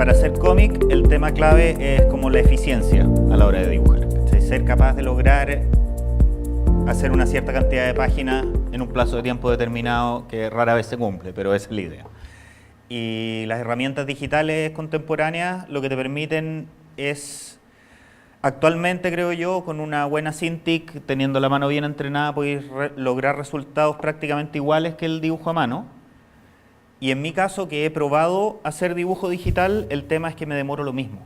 para hacer cómic el tema clave es como la eficiencia a la hora de dibujar. ¿Cachai? Ser capaz de lograr hacer una cierta cantidad de páginas en un plazo de tiempo determinado que rara vez se cumple, pero esa es la idea. Y las herramientas digitales contemporáneas lo que te permiten es, actualmente creo yo, con una buena Cintiq, teniendo la mano bien entrenada, puedes lograr resultados prácticamente iguales que el dibujo a mano. Y en mi caso, que he probado hacer dibujo digital, el tema es que me demoro lo mismo.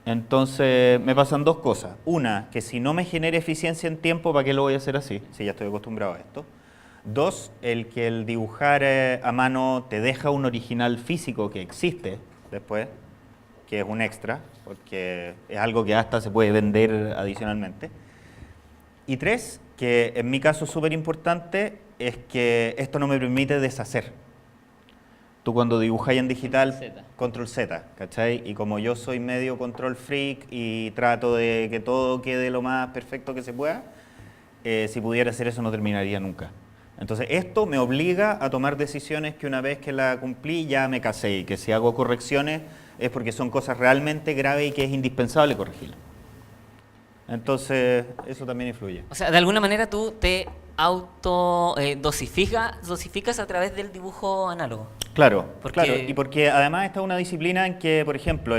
Entonces me pasan dos cosas. Una, que si no me genera eficiencia en tiempo, ¿para qué lo voy a hacer así? Si ya estoy acostumbrado a esto. Dos, el que el dibujar a mano te deja un original físico que existe después, que es un extra, porque es algo que hasta se puede vender adicionalmente. Y tres, que en mi caso es súper importante, es que esto no me permite deshacer. Tú cuando dibujáis en digital, control Z, ¿cachai? Y como yo soy medio control freak y trato de que todo quede lo más perfecto que se pueda, si pudiera hacer eso no terminaría nunca. Entonces esto me obliga a tomar decisiones que una vez que la cumplí ya me casé, y que si hago correcciones es porque son cosas realmente graves y que es indispensable corregirlas. Entonces eso también influye. O sea, de alguna manera tú te dosificas a través del dibujo análogo. Claro, Porque... claro, y porque además esta es una disciplina en que, por ejemplo,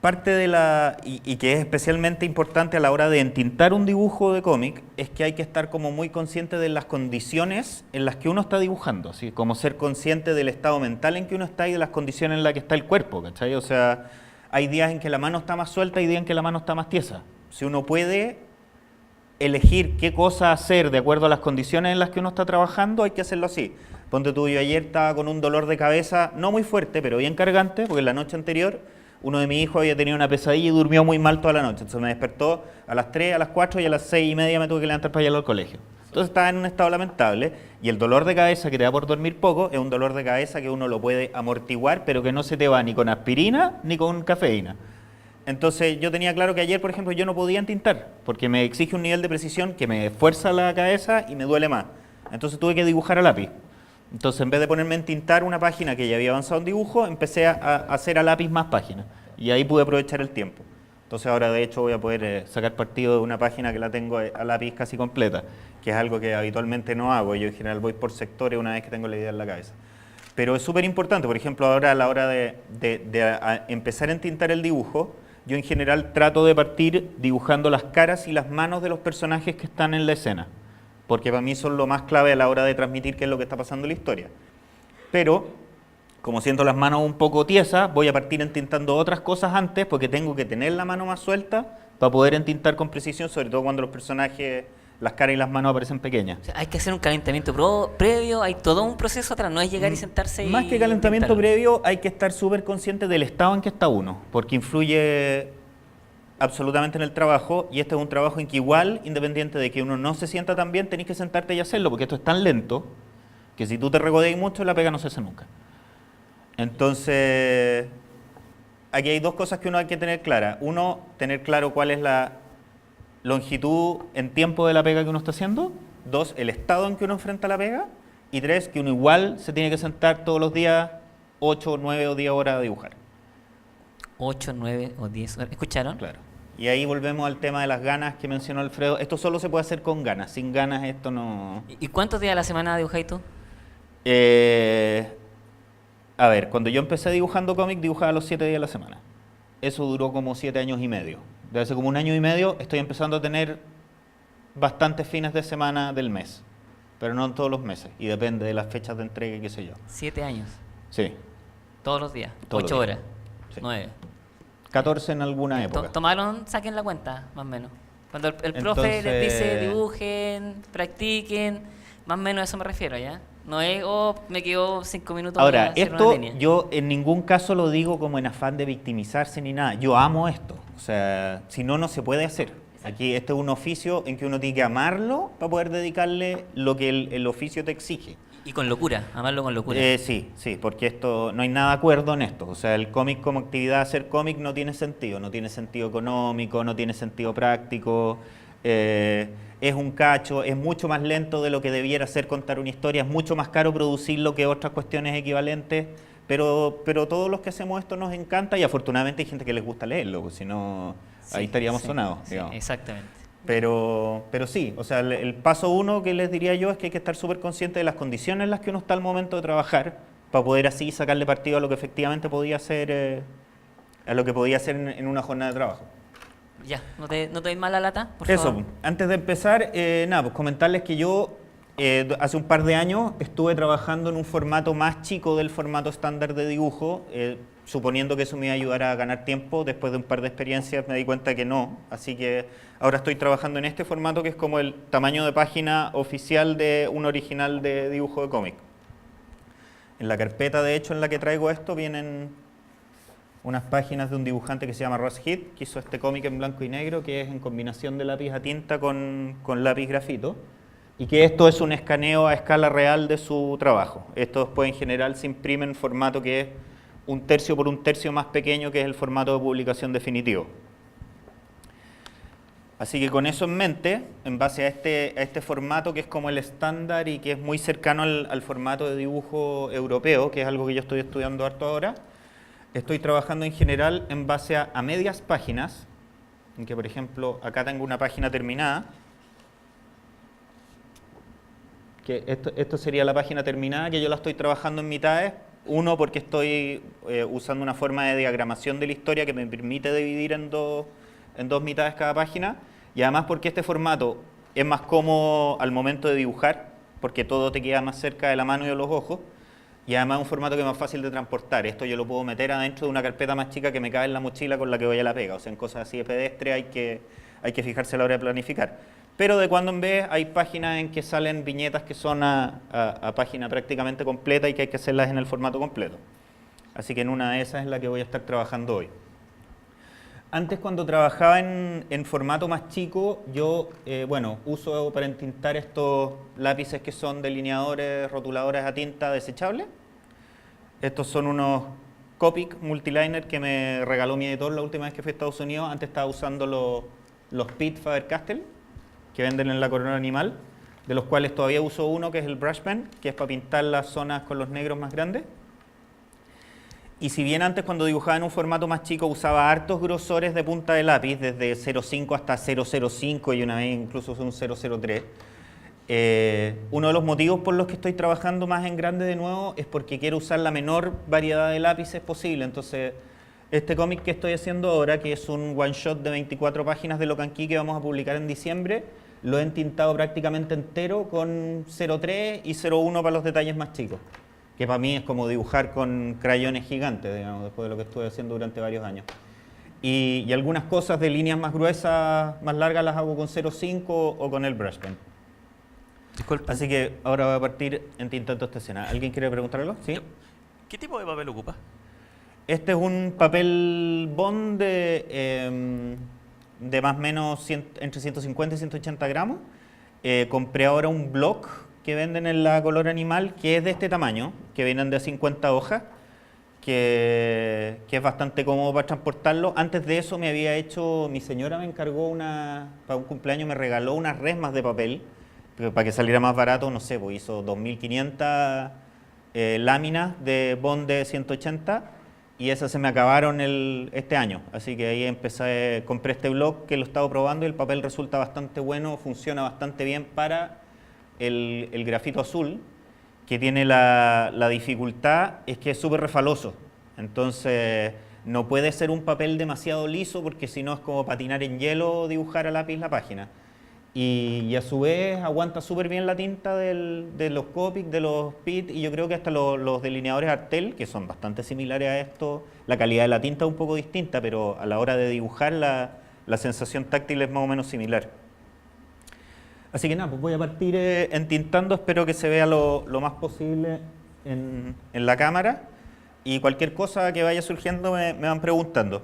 parte de la, y que es especialmente importante a la hora de entintar un dibujo de cómic, es que hay que estar como muy consciente de las condiciones en las que uno está dibujando, ¿sí? Como ser consciente del estado mental en que uno está y de las condiciones en las que está el cuerpo, ¿cachai? O sea, hay días en que la mano está más suelta y días en que la mano está más tiesa. Si uno puede elegir qué cosa hacer de acuerdo a las condiciones en las que uno está trabajando, hay que hacerlo así. Ponte tú, yo ayer estaba con un dolor de cabeza, no muy fuerte, pero bien cargante, porque la noche anterior uno de mis hijos había tenido una pesadilla y durmió muy mal toda la noche. Entonces me despertó a las 3, a las 4 y a las 6:30 me tuve que levantar para ir al colegio. Entonces estaba en un estado lamentable y el dolor de cabeza que te da por dormir poco es un dolor de cabeza que uno lo puede amortiguar, pero que no se te va ni con aspirina ni con cafeína. Entonces yo tenía claro que ayer, por ejemplo, yo no podía entintar, porque me exige un nivel de precisión que me fuerza la cabeza y me duele más. Entonces tuve que dibujar a lápiz. Entonces en vez de ponerme a entintar una página que ya había avanzado en dibujo, empecé a hacer a lápiz más páginas. Y ahí pude aprovechar el tiempo. Entonces ahora de hecho voy a poder sacar partido de una página que la tengo a lápiz casi completa, que es algo que habitualmente no hago. Yo en general voy por sectores una vez que tengo la idea en la cabeza. Pero es súper importante, por ejemplo, ahora a la hora de empezar a entintar el dibujo, yo en general trato de partir dibujando las caras y las manos de los personajes que están en la escena, porque para mí son lo más clave a la hora de transmitir qué es lo que está pasando en la historia. Pero, como siento las manos un poco tiesas, voy a partir entintando otras cosas antes, porque tengo que tener la mano más suelta para poder entintar con precisión, sobre todo cuando los personajes, las caras y las manos aparecen pequeñas. O sea, hay que hacer un calentamiento previo, hay todo un proceso atrás, no es llegar y sentarse y... Más que calentamiento previo, hay que estar súper consciente del estado en que está uno, porque influye absolutamente en el trabajo, y este es un trabajo en que igual, independiente de que uno no se sienta tan bien, tenés que sentarte y hacerlo, porque esto es tan lento que si tú te regodeas mucho, la pega no se hace nunca. Entonces, aquí hay dos cosas que uno hay que tener claras. Uno, tener claro cuál es la longitud en tiempo de la pega que uno está haciendo. Dos, el estado en que uno enfrenta la pega. Y tres, que uno igual se tiene que sentar todos los días 8, 9 o 10 horas a dibujar. 8, 9 o 10 horas. ¿Escucharon? Claro. Y ahí volvemos al tema de las ganas que mencionó Alfredo. Esto solo se puede hacer con ganas. Sin ganas esto no... ¿Y cuántos días a la semana dibujáis tú? A ver, cuando yo empecé dibujando cómic, dibujaba los 7 días a la semana. Eso duró como 7 años y medio. Desde hace como 1 año y medio estoy empezando a tener bastantes fines de semana del mes, pero no en todos los meses, y depende de las fechas de entrega y qué sé yo. 7 años. Sí. Todos los días. Todos 8 los horas. días. Sí. 9. 14 en alguna época. Tomaron, saquen la cuenta, más o menos. Cuando el profe les dice dibujen, practiquen, más o menos a eso me refiero, ¿ya? No es, me quedo 5 minutos. Ahora, esto yo en ningún caso lo digo como en afán de victimizarse ni nada. Yo amo esto. O sea, si no, no se puede hacer. Aquí este es un oficio en que uno tiene que amarlo para poder dedicarle lo que el oficio te exige. Y con locura, amarlo con locura. Sí, porque esto no hay nada de acuerdo en esto. O sea, el cómic como actividad, hacer cómic no tiene sentido. No tiene sentido económico, no tiene sentido práctico. Es un cacho, es mucho más lento de lo que debiera ser contar una historia, es mucho más caro producirlo que otras cuestiones equivalentes, pero todos los que hacemos esto nos encanta y afortunadamente hay gente que les gusta leerlo, si no, ahí estaríamos sonados. Sí, exactamente. Pero sí, o sea, el paso uno que les diría yo es que hay que estar súper consciente de las condiciones en las que uno está al momento de trabajar para poder así sacarle partido a lo que efectivamente podía hacer, a lo que podía hacer en una jornada de trabajo. Ya, ¿no te doy mal la lata? Por Eso, favor. antes de empezar, nada, pues comentarles que yo hace un par de años estuve trabajando en un formato más chico del formato estándar de dibujo, suponiendo que eso me iba a ayudar a ganar tiempo. Después de un par de experiencias me di cuenta que no, así que ahora estoy trabajando en este formato que es como el tamaño de página oficial de un original de dibujo de cómic. En la carpeta, de hecho, en la que traigo esto vienen unas páginas de un dibujante que se llama Russ Heath, que hizo este cómic en blanco y negro, que es en combinación de lápiz a tinta con lápiz grafito, y que esto es un escaneo a escala real de su trabajo. Esto después en general se imprime en formato que es 1/3 por 1/3 más pequeño, que es el formato de publicación definitivo. Así que con eso en mente, en base a este formato que es como el estándar y que es muy cercano al formato de dibujo europeo, que es algo que yo estoy estudiando harto ahora, estoy trabajando en general en base a medias páginas, en que por ejemplo acá tengo una página terminada, que esto sería la página terminada, que yo la estoy trabajando en mitades. Uno, porque estoy usando una forma de diagramación de la historia que me permite dividir en dos mitades cada página, y además porque este formato es más cómodo al momento de dibujar, porque todo te queda más cerca de la mano y de los ojos, y además es un formato que es más fácil de transportar. Esto yo lo puedo meter adentro de una carpeta más chica que me cabe en la mochila con la que voy a la pega. O sea, en cosas así de pedestre hay que fijarse a la hora de planificar. Pero de cuando en vez hay páginas en que salen viñetas que son a página prácticamente completa y que hay que hacerlas en el formato completo. Así que en una de esas es la que voy a estar trabajando hoy. Antes, cuando trabajaba en formato más chico, yo uso para entintar estos lápices que son delineadores, rotuladores a tinta desechables. Estos son unos Copic Multiliner que me regaló mi editor la última vez que fui a Estados Unidos. Antes estaba usando los Pitt Faber-Castell, que venden en la Corona Animal, de los cuales todavía uso uno, que es el Brush Pen, que es para pintar las zonas con los negros más grandes. Y si bien antes, cuando dibujaba en un formato más chico, usaba hartos grosores de punta de lápiz, desde 0,5 hasta 0,05 y una vez incluso un 0,03, uno de los motivos por los que estoy trabajando más en grande de nuevo es porque quiero usar la menor variedad de lápices posible. Entonces, este cómic que estoy haciendo ahora, que es un one shot de 24 páginas de Locan Key que vamos a publicar en diciembre, lo he entintado prácticamente entero con 0,3 y 0,1 para los detalles más chicos, que para mí es como dibujar con crayones gigantes, digamos, después de lo que estuve haciendo durante varios años. Y algunas cosas de líneas más gruesas, más largas, las hago con 0,5 o con el Brush Pen. Disculpe. Así que ahora voy a partir entintando esta escena. ¿Alguien quiere preguntar algo? ¿Sí? ¿Qué tipo de papel ocupa? Este es un papel bond de más o menos entre 150 y 180 gramos. Compré ahora un block que venden en la Color Animal, que es de este tamaño, que vienen de 50 hojas, que es bastante cómodo para transportarlo. Antes de eso mi señora me encargó para un cumpleaños, me regaló unas resmas de papel, para que saliera más barato, no sé, pues hizo 2.500 láminas de bond de 180, y esas se me acabaron este año. Así que ahí compré este block que lo he estado probando y el papel resulta bastante bueno, funciona bastante bien para el grafito azul, que tiene la dificultad es que es súper refaloso. Entonces no puede ser un papel demasiado liso porque si no es como patinar en hielo o dibujar a lápiz la página. Y a su vez aguanta súper bien la tinta de los Copic, de los Pitt, y yo creo que hasta los delineadores Artel, que son bastante similares a esto, la calidad de la tinta es un poco distinta, pero a la hora de dibujar la sensación táctil es más o menos similar. Así que nada, pues voy a partir entintando, espero que se vea lo más posible en la cámara, y cualquier cosa que vaya surgiendo me van preguntando.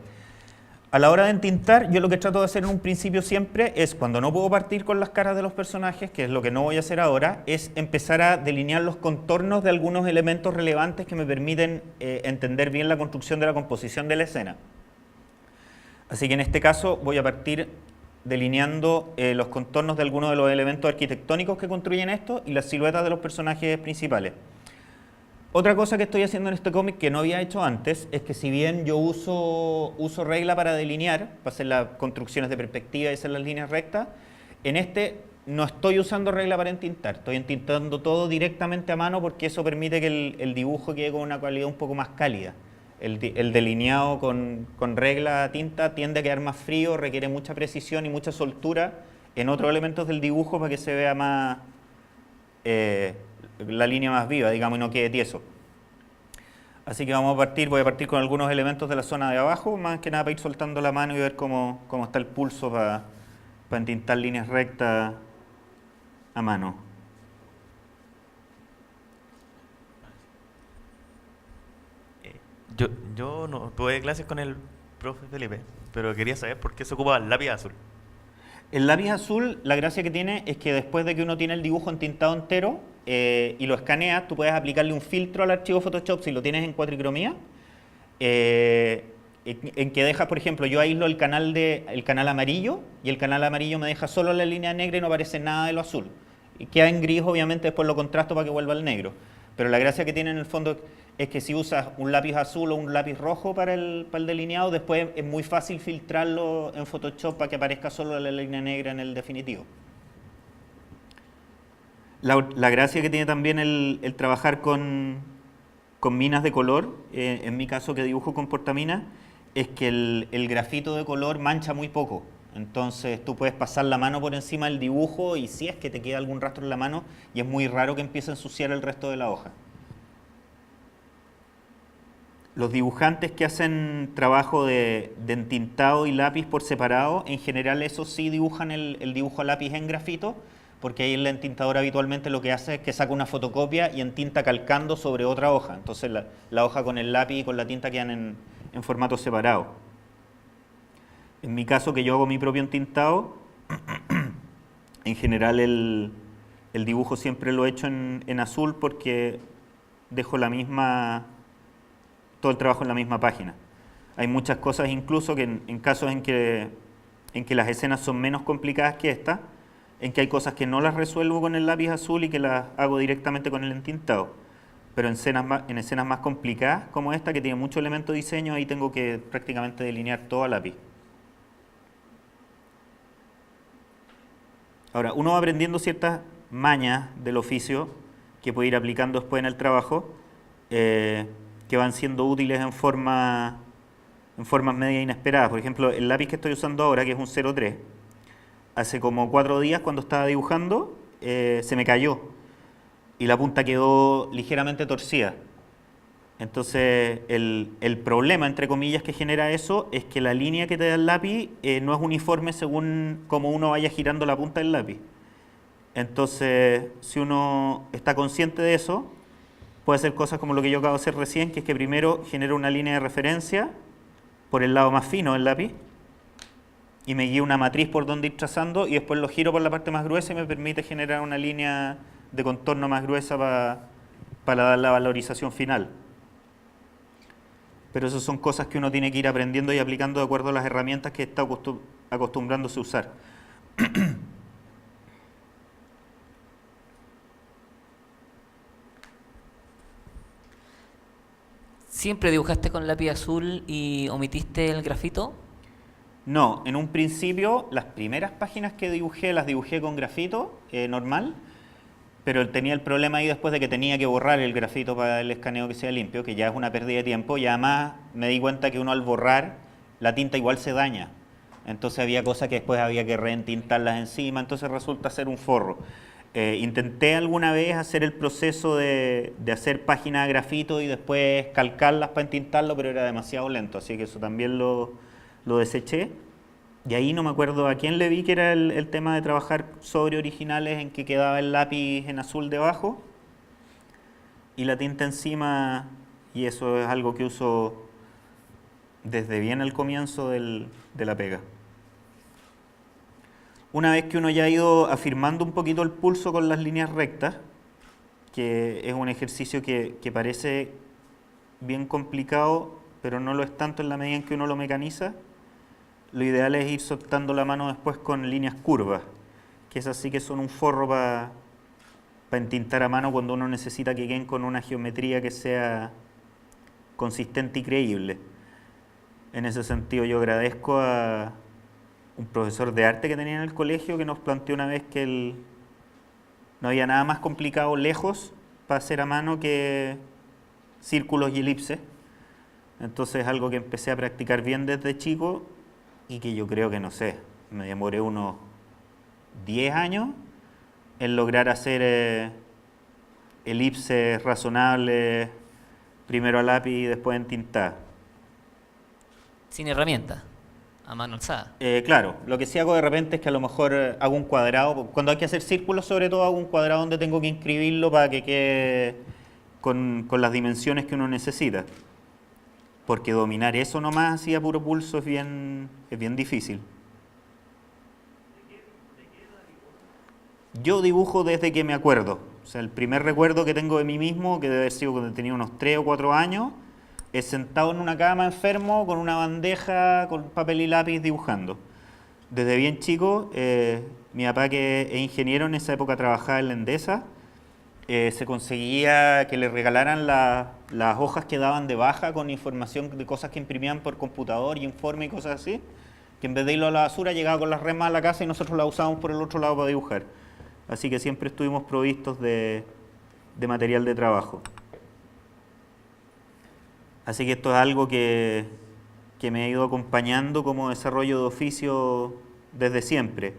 A la hora de entintar, yo lo que trato de hacer en un principio siempre es, cuando no puedo partir con las caras de los personajes, que es lo que no voy a hacer ahora, es empezar a delinear los contornos de algunos elementos relevantes que me permiten entender bien la construcción de la composición de la escena. Así que en este caso voy a partir delineando los contornos de algunos de los elementos arquitectónicos que construyen esto y las siluetas de los personajes principales. Otra cosa que estoy haciendo en este cómic que no había hecho antes es que si bien yo uso regla para delinear, para hacer las construcciones de perspectiva y hacer las líneas rectas, en este no estoy usando regla para entintar, estoy entintando todo directamente a mano porque eso permite que el dibujo quede con una calidad un poco más cálida. El delineado con regla tinta tiende a quedar más frío, requiere mucha precisión y mucha soltura en otros elementos del dibujo para que se vea más la línea más viva, digamos, y no quede tieso. Así que voy a partir con algunos elementos de la zona de abajo, más que nada para ir soltando la mano y ver cómo está el pulso para entintar líneas rectas a mano. Yo no tuve clases con el profe Felipe, pero quería saber por qué se ocupa el lápiz azul. El lápiz azul, la gracia que tiene es que después de que uno tiene el dibujo entintado entero y lo escaneas, tú puedes aplicarle un filtro al archivo Photoshop si lo tienes en cuatricromía, en que dejas, por ejemplo, yo aíslo el canal amarillo y el canal amarillo me deja solo la línea negra y no aparece nada de lo azul. Y queda en gris, obviamente, después lo contrasto para que vuelva al negro. Pero la gracia que tiene en el fondo es que si usas un lápiz azul o un lápiz rojo para el delineado, después es muy fácil filtrarlo en Photoshop para que aparezca solo la línea negra en el definitivo. La gracia que tiene también el trabajar con minas de color, en mi caso que dibujo con portaminas, es que el grafito de color mancha muy poco. Entonces tú puedes pasar la mano por encima del dibujo y si es que te queda algún rastro en la mano, y es muy raro que empiece a ensuciar el resto de la hoja. Los dibujantes que hacen trabajo de entintado y lápiz por separado, en general esos sí dibujan el dibujo a lápiz en grafito, porque ahí el entintador habitualmente lo que hace es que saca una fotocopia y entinta calcando sobre otra hoja. Entonces la hoja con el lápiz y con la tinta quedan en formato separado. En mi caso, que yo hago mi propio entintado, en general el dibujo siempre lo he hecho en azul porque dejo todo el trabajo en la misma página. Hay muchas cosas incluso que en casos en que las escenas son menos complicadas que esta, en que hay cosas que no las resuelvo con el lápiz azul y que las hago directamente con el entintado. Pero en escenas más complicadas como esta, que tiene mucho elemento de diseño, ahí tengo que prácticamente delinear todo a lápiz. Ahora, uno va aprendiendo ciertas mañas del oficio que puede ir aplicando después en el trabajo, que van siendo útiles en formas media inesperadas. Por ejemplo, el lápiz que estoy usando ahora, que es un 03, hace como 4 días cuando estaba dibujando, se me cayó y la punta quedó ligeramente torcida. Entonces, el problema, entre comillas, que genera eso es que la línea que te da el lápiz no es uniforme según cómo uno vaya girando la punta del lápiz. Entonces, si uno está consciente de eso, puede hacer cosas como lo que yo acabo de hacer recién, que es que primero genero una línea de referencia por el lado más fino del lápiz y me guío una matriz por donde ir trazando y después lo giro por la parte más gruesa y me permite generar una línea de contorno más gruesa para dar la valorización final. Pero esas son cosas que uno tiene que ir aprendiendo y aplicando de acuerdo a las herramientas que está acostumbrándose a usar. ¿Siempre dibujaste con lápiz azul y omitiste el grafito? No, en un principio las primeras páginas que dibujé las dibujé con grafito normal, pero tenía el problema ahí después de que tenía que borrar el grafito para el escaneo que sea limpio, que ya es una pérdida de tiempo, y además me di cuenta que uno al borrar la tinta igual se daña. Entonces había cosas que después había que reentintarlas encima, entonces resulta ser un forro. Intenté alguna vez hacer el proceso de hacer páginas a grafito y después calcarlas para entintarlo, pero era demasiado lento, así que eso también lo deseché. Y ahí no me acuerdo a quién le vi que era el tema de trabajar sobre originales en que quedaba el lápiz en azul debajo y la tinta encima, y eso es algo que uso desde bien al comienzo de la pega. Una vez que uno ya ha ido afirmando un poquito el pulso con las líneas rectas, que es un ejercicio que parece bien complicado, pero no lo es tanto en la medida en que uno lo mecaniza, lo ideal es ir soltando la mano después con líneas curvas, que esas sí que son un forro para para entintar a mano cuando uno necesita que queden con una geometría que sea consistente y creíble. En ese sentido yo agradezco a un profesor de arte que tenía en el colegio que nos planteó una vez que no había nada más complicado lejos para hacer a mano que círculos y elipses. Entonces es algo que empecé a practicar bien desde chico y que yo creo que, no sé, me demoré unos 10 años en lograr hacer elipses razonables, primero a lápiz y después en tinta. Sin herramienta, a mano alzada. Claro, lo que sí hago de repente es que a lo mejor hago un cuadrado, cuando hay que hacer círculos sobre todo hago un cuadrado donde tengo que inscribirlo para que quede con las dimensiones que uno necesita. Porque dominar eso nomás así a puro pulso es bien difícil. Yo dibujo desde que me acuerdo. O sea, el primer recuerdo que tengo de mí mismo, que debe haber sido cuando tenía unos 3 o 4 años, es sentado en una cama enfermo, con una bandeja, con papel y lápiz dibujando. Desde bien chico, mi papá, que es ingeniero, en esa época trabajaba en la Endesa, se conseguía que le regalaran las hojas que daban de baja con información de cosas que imprimían por computador y informe y cosas así, que en vez de irlo a la basura llegaba con las remas a la casa y nosotros las usábamos por el otro lado para dibujar. Así que siempre estuvimos provistos de material de trabajo. Así que esto es algo que me ha ido acompañando como desarrollo de oficio desde siempre.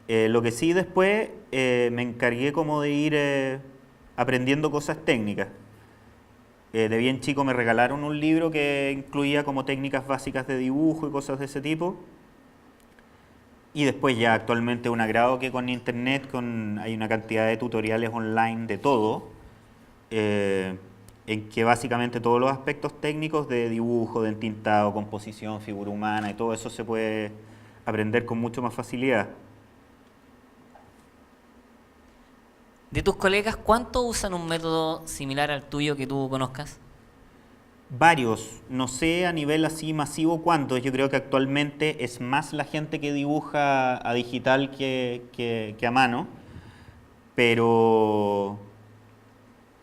Lo que sí después me encargué como de ir aprendiendo cosas técnicas. De bien chico me regalaron un libro que incluía como técnicas básicas de dibujo y cosas de ese tipo. Y después ya actualmente un agrado que con internet hay una cantidad de tutoriales online de todo, en que básicamente todos los aspectos técnicos de dibujo, de entintado, composición, figura humana y todo eso se puede aprender con mucho más facilidad. De tus colegas, ¿cuántos usan un método similar al tuyo que tú conozcas? Varios, no sé a nivel así masivo cuántos, yo creo que actualmente es más la gente que dibuja a digital que a mano, pero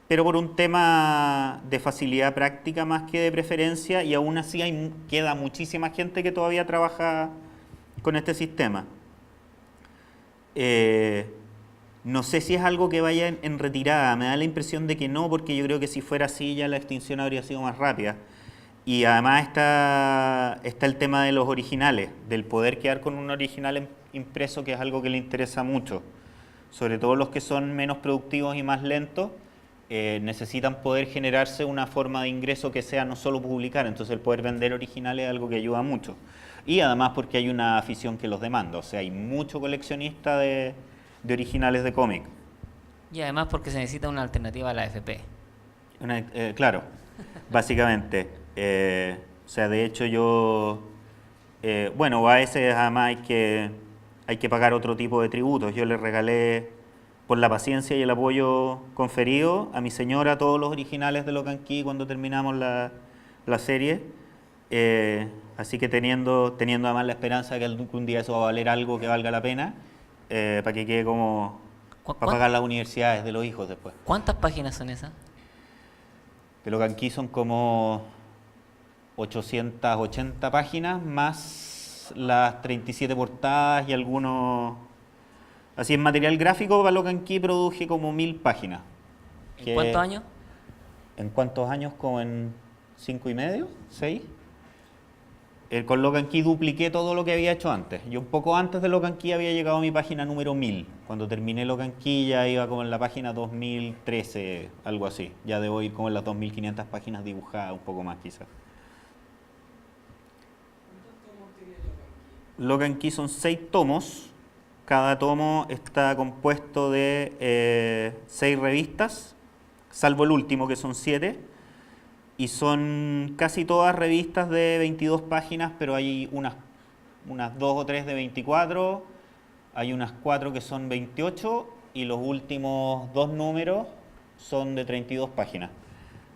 por un tema de facilidad práctica más que de preferencia, y aún así queda muchísima gente que todavía trabaja con este sistema. No sé si es algo que vaya en retirada, me da la impresión de que no, porque yo creo que si fuera así ya la extinción habría sido más rápida. Y además está el tema de los originales, del poder quedar con un original impreso, que es algo que le interesa mucho. Sobre todo los que son menos productivos y más lentos, necesitan poder generarse una forma de ingreso que sea no solo publicar, entonces el poder vender originales es algo que ayuda mucho. Y además porque hay una afición que los demanda, o sea, hay mucho coleccionista de originales de cómic. Y además porque se necesita una alternativa a la FP. Claro, básicamente. O sea, de hecho yo, bueno, a veces además hay que pagar otro tipo de tributos. Yo le regalé, por la paciencia y el apoyo conferido, a mi señora todos los originales de Locan Key cuando terminamos la serie. Así que teniendo además la esperanza de que algún día eso va a valer algo que valga la pena, para que quede como para pagar las universidades de los hijos después. ¿Cuántas páginas son esas? De Locan Key son como 880 páginas, más las 37 portadas y algunos... Así en material gráfico, para Locan Key produje como 1000 páginas. ¿En cuántos años? ¿En cuántos años? Como en 5 y medio, 6. Con Locan Key dupliqué todo lo que había hecho antes. Yo un poco antes de Locan Key había llegado a mi página número 1000. Cuando terminé Locan Key ya iba como en la página 2013, algo así. Ya debo ir como en las 2500 páginas dibujadas, un poco más quizás. ¿Cuántos tomos tiene Locan Key? Locan Key son 6 tomos. Cada tomo está compuesto de 6 revistas, salvo el último que son 7. Y son casi todas revistas de 22 páginas, pero hay unas 2 o 3 de 24, hay unas 4 que son 28 y los últimos 2 números son de 32 páginas.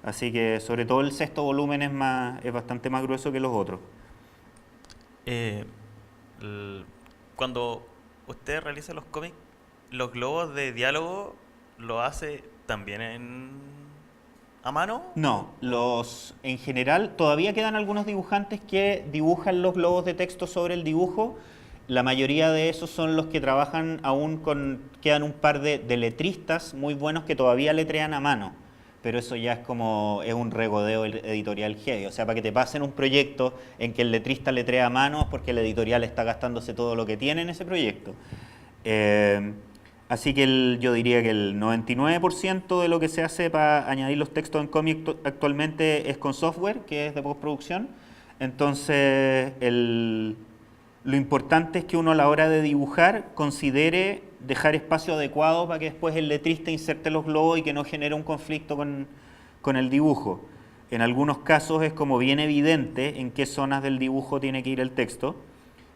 Así que sobre todo el sexto volumen es bastante más grueso que los otros. Cuando usted realiza los cómics, los globos de diálogo lo hace también a mano. No, en general todavía quedan algunos dibujantes que dibujan los globos de texto sobre el dibujo. La mayoría de esos son los que trabajan aún quedan un par de letristas muy buenos que todavía letrean a mano. Pero eso ya es un regodeo editorial heavy. O sea, para que te pasen un proyecto en que el letrista letrea a mano es porque el editorial está gastándose todo lo que tiene en ese proyecto. Así que yo diría que el 99% de lo que se hace para añadir los textos en cómic actualmente es con software, que es de postproducción. Entonces, lo importante es que uno a la hora de dibujar considere dejar espacio adecuado para que después el letrista inserte los globos y que no genere un conflicto con el dibujo. En algunos casos es como bien evidente en qué zonas del dibujo tiene que ir el texto.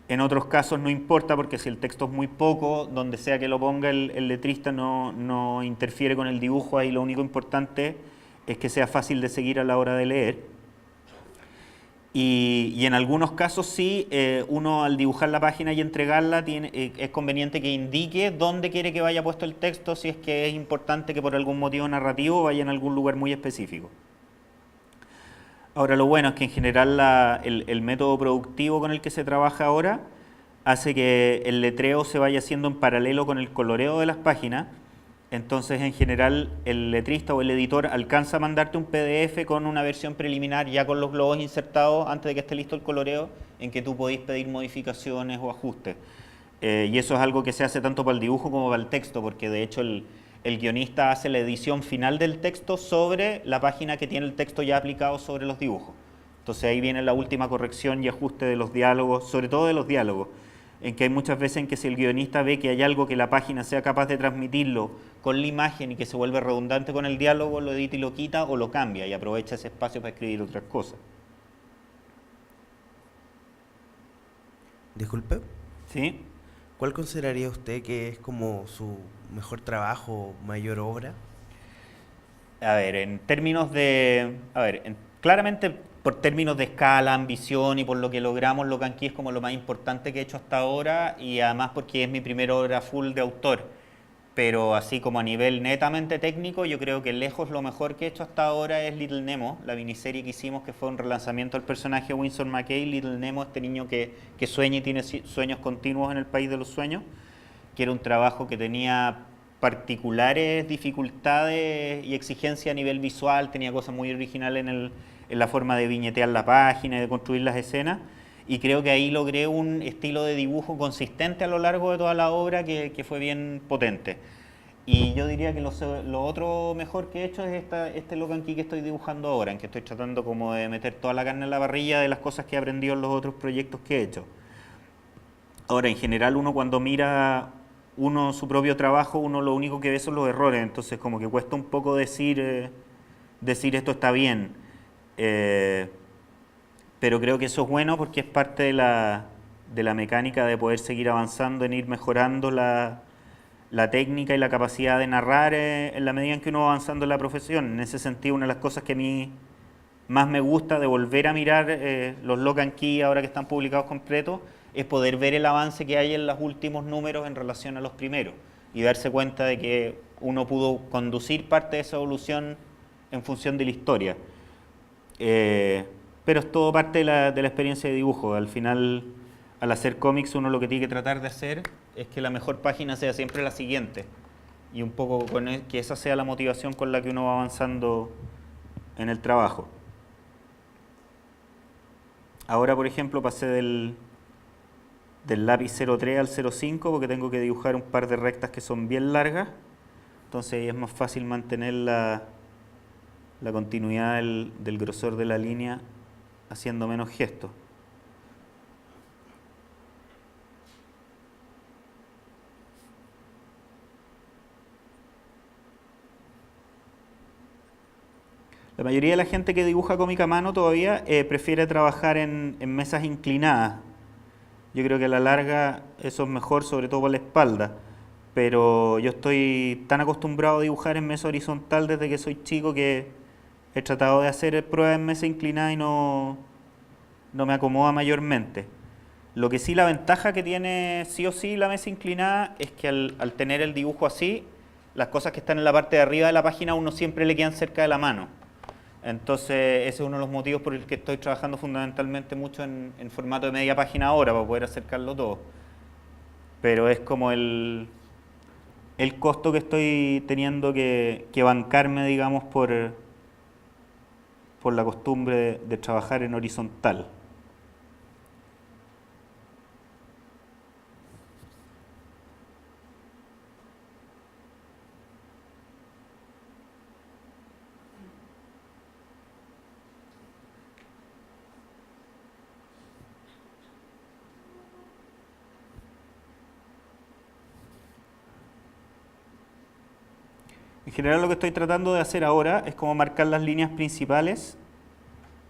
En otros casos no importa porque si el texto es muy poco, donde sea que lo ponga el letrista no interfiere con el dibujo, ahí lo único importante es que sea fácil de seguir a la hora de leer. Y en algunos casos sí, uno al dibujar la página y entregarla es conveniente que indique dónde quiere que vaya puesto el texto, si es que es importante que por algún motivo narrativo vaya en algún lugar muy específico. Ahora lo bueno es que en general el método productivo con el que se trabaja ahora hace que el letreo se vaya haciendo en paralelo con el coloreo de las páginas. Entonces, en general, el letrista o el editor alcanza a mandarte un PDF con una versión preliminar ya con los globos insertados antes de que esté listo el coloreo, en que tú podéis pedir modificaciones o ajustes. Y eso es algo que se hace tanto para el dibujo como para el texto, porque de hecho el guionista hace la edición final del texto sobre la página que tiene el texto ya aplicado sobre los dibujos. Entonces ahí viene la última corrección y ajuste de los diálogos, sobre todo de los diálogos, en que hay muchas veces en que si el guionista ve que hay algo que la página sea capaz de transmitirlo con la imagen y que se vuelve redundante con el diálogo, lo edita y lo quita o lo cambia y aprovecha ese espacio para escribir otras cosas. Disculpe, ¿Sí? ¿cuál consideraría usted que es como su mejor trabajo, mayor obra? A ver, en términos de... claramente por términos de escala, ambición y por lo que logramos, Locan Key es como lo más importante que he hecho hasta ahora y además porque es mi primera obra full de autor. Pero así como a nivel netamente técnico, yo creo que lejos lo mejor que he hecho hasta ahora es Little Nemo, la miniserie que hicimos que fue un relanzamiento del personaje Winsor McCay. Little Nemo, este niño que sueña y tiene sueños continuos en el país de los sueños, que era un trabajo que tenía particulares dificultades y exigencias a nivel visual, tenía cosas muy originales en la forma de viñetear la página y de construir las escenas, y creo que ahí logré un estilo de dibujo consistente a lo largo de toda la obra que fue bien potente. Y yo diría que lo otro mejor que he hecho es este Locan Key que estoy dibujando ahora, en que estoy tratando como de meter toda la carne en la parrilla de las cosas que he aprendido en los otros proyectos que he hecho. Ahora, en general, uno cuando mira su propio trabajo, uno lo único que ve son los errores, entonces como que cuesta un poco decir esto está bien. Pero creo que eso es bueno porque es parte de la mecánica de poder seguir avanzando en ir mejorando la técnica y la capacidad de narrar en la medida en que uno va avanzando en la profesión. En ese sentido, una de las cosas que a mí más me gusta de volver a mirar los Locan Key ahora que están publicados completos es poder ver el avance que hay en los últimos números en relación a los primeros y darse cuenta de que uno pudo conducir parte de esa evolución en función de la historia. Pero es todo parte de la experiencia de dibujo. Al final, al hacer cómics, uno lo que tiene que tratar de hacer es que la mejor página sea siempre la siguiente. Y un poco que esa sea la motivación con la que uno va avanzando en el trabajo. Ahora, por ejemplo, pasé del lápiz 03 al 05 porque tengo que dibujar un par de rectas que son bien largas. Entonces ahí es más fácil mantener la continuidad del grosor de la línea haciendo menos gestos. La mayoría de la gente que dibuja cómic a mano todavía prefiere trabajar en mesas inclinadas. Yo creo que a la larga eso es mejor, sobre todo para la espalda. Pero yo estoy tan acostumbrado a dibujar en mesa horizontal desde que soy chico que he tratado de hacer pruebas en mesa inclinada y no me acomoda mayormente. Lo que sí, la ventaja que tiene sí o sí la mesa inclinada es que al tener el dibujo así, las cosas que están en la parte de arriba de la página a uno siempre le quedan cerca de la mano. Entonces, ese es uno de los motivos por el que estoy trabajando fundamentalmente mucho en formato de media página ahora, para poder acercarlo todo. Pero es como el costo que estoy teniendo que bancarme, digamos, por la costumbre de trabajar en horizontal. En general lo que estoy tratando de hacer ahora es como marcar las líneas principales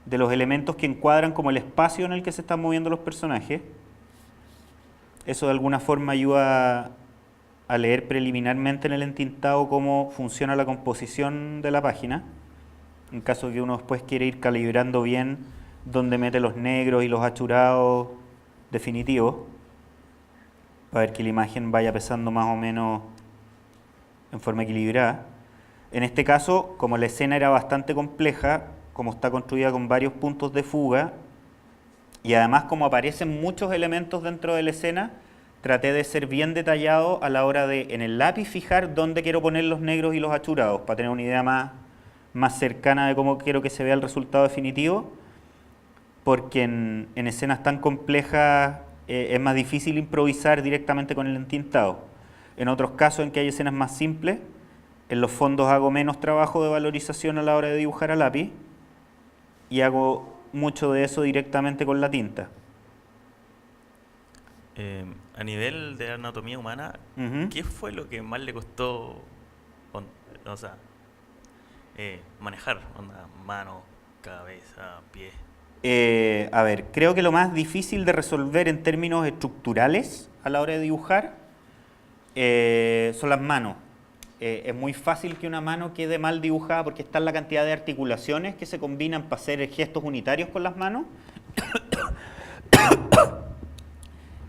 de los elementos que encuadran como el espacio en el que se están moviendo los personajes. Eso de alguna forma ayuda a leer preliminarmente en el entintado cómo funciona la composición de la página, en caso de que uno después quiera ir calibrando bien dónde mete los negros y los achurados definitivos, para ver que la imagen vaya pesando más o menos en forma equilibrada. En este caso, como la escena era bastante compleja, como está construida con varios puntos de fuga, y además como aparecen muchos elementos dentro de la escena, traté de ser bien detallado a la hora de, en el lápiz, fijar dónde quiero poner los negros y los achurados, para tener una idea más cercana de cómo quiero que se vea el resultado definitivo, porque en escenas tan complejas es más difícil improvisar directamente con el entintado. En otros casos en que hay escenas más simples, en los fondos hago menos trabajo de valorización a la hora de dibujar a lápiz y hago mucho de eso directamente con la tinta. A nivel de anatomía humana, ¿qué fue lo que más le costó manejar? Onda, mano, cabeza, pie. A ver, creo que lo más difícil de resolver en términos estructurales a la hora de dibujar son las manos. Es muy fácil que una mano quede mal dibujada porque está la cantidad de articulaciones que se combinan para hacer gestos unitarios con las manos.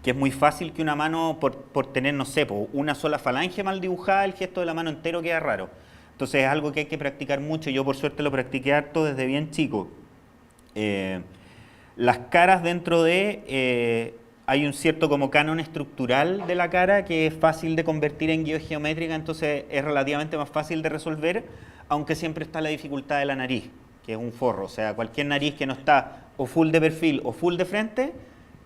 Que es muy fácil que una mano, por tener, no sé, una sola falange mal dibujada, el gesto de la mano entero queda raro. Entonces es algo que hay que practicar mucho. Yo por suerte lo practiqué harto desde bien chico. Las caras dentro de... hay un cierto como canon estructural de la cara que es fácil de convertir en geométrica, entonces es relativamente más fácil de resolver, aunque siempre está la dificultad de la nariz, que es un forro. O sea, cualquier nariz que no está o full de perfil o full de frente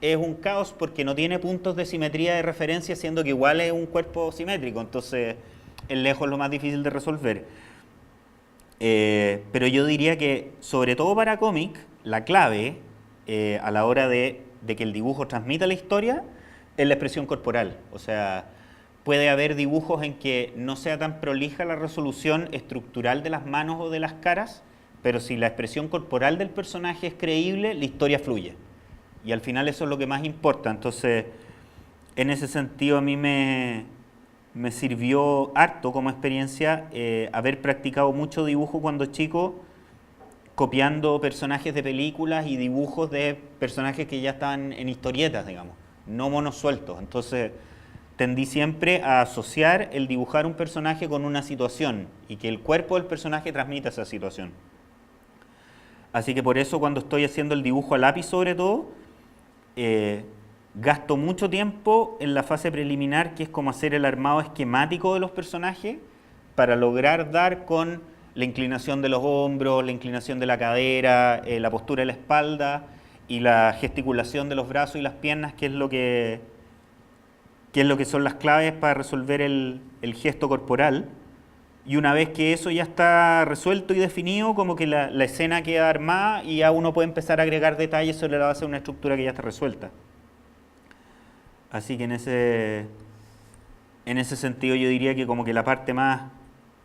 es un caos porque no tiene puntos de simetría de referencia, siendo que igual es un cuerpo simétrico, entonces es lejos lo más difícil de resolver. Pero yo diría que, sobre todo para cómic, la clave a la hora de que el dibujo transmita la historia es la expresión corporal. O sea, puede haber dibujos en que no sea tan prolija la resolución estructural de las manos o de las caras, pero si la expresión corporal del personaje es creíble, la historia fluye. Y al final eso es lo que más importa. Entonces, en ese sentido a mí me sirvió harto como experiencia haber practicado mucho dibujo cuando chico, copiando personajes de películas y dibujos de personajes que ya estaban en historietas, digamos, no monos sueltos. Entonces tendí siempre a asociar el dibujar un personaje con una situación y que el cuerpo del personaje transmita esa situación. Así que por eso cuando estoy haciendo el dibujo a lápiz sobre todo, gasto mucho tiempo en la fase preliminar, que es como hacer el armado esquemático de los personajes para lograr dar con la inclinación de los hombros, la inclinación de la cadera, la postura de la espalda y la gesticulación de los brazos y las piernas, que es lo que son las claves para resolver el gesto corporal. Y una vez que eso ya está resuelto y definido, como que la escena queda armada y ya uno puede empezar a agregar detalles sobre la base de una estructura que ya está resuelta. Así que en ese sentido yo diría que como que la parte más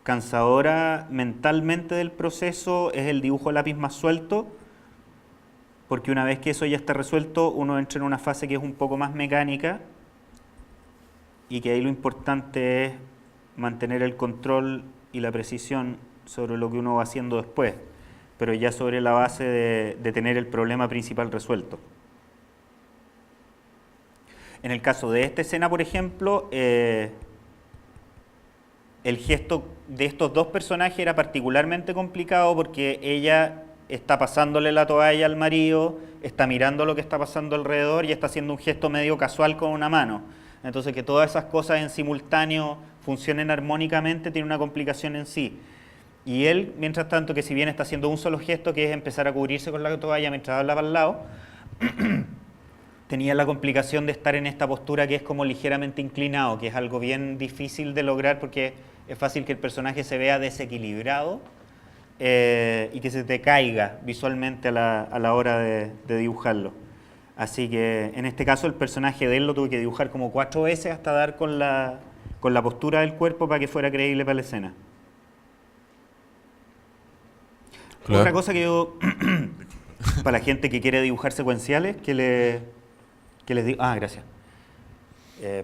cansadora mentalmente del proceso es el dibujo a lápiz más suelto, porque una vez que eso ya está resuelto, uno entra en una fase que es un poco más mecánica y que ahí lo importante es mantener el control y la precisión sobre lo que uno va haciendo después, pero ya sobre la base de tener el problema principal resuelto. En el caso de esta escena, por ejemplo, el gesto de estos dos personajes era particularmente complicado porque ella está pasándole la toalla al marido, está mirando lo que está pasando alrededor y está haciendo un gesto medio casual con una mano. Entonces, que todas esas cosas en simultáneo funcionen armónicamente tiene una complicación en sí. Y él, mientras tanto, que si bien está haciendo un solo gesto, que es empezar a cubrirse con la toalla mientras habla para el lado, tenía la complicación de estar en esta postura que es como ligeramente inclinado, que es algo bien difícil de lograr porque es fácil que el personaje se vea desequilibrado y que se te caiga visualmente a la hora de dibujarlo. Así que en este caso el personaje de él lo tuve que dibujar como 4 veces hasta dar con la postura del cuerpo para que fuera creíble para la escena. Claro. Otra cosa que yo, para la gente que quiere dibujar secuenciales, que les digo... Ah, gracias.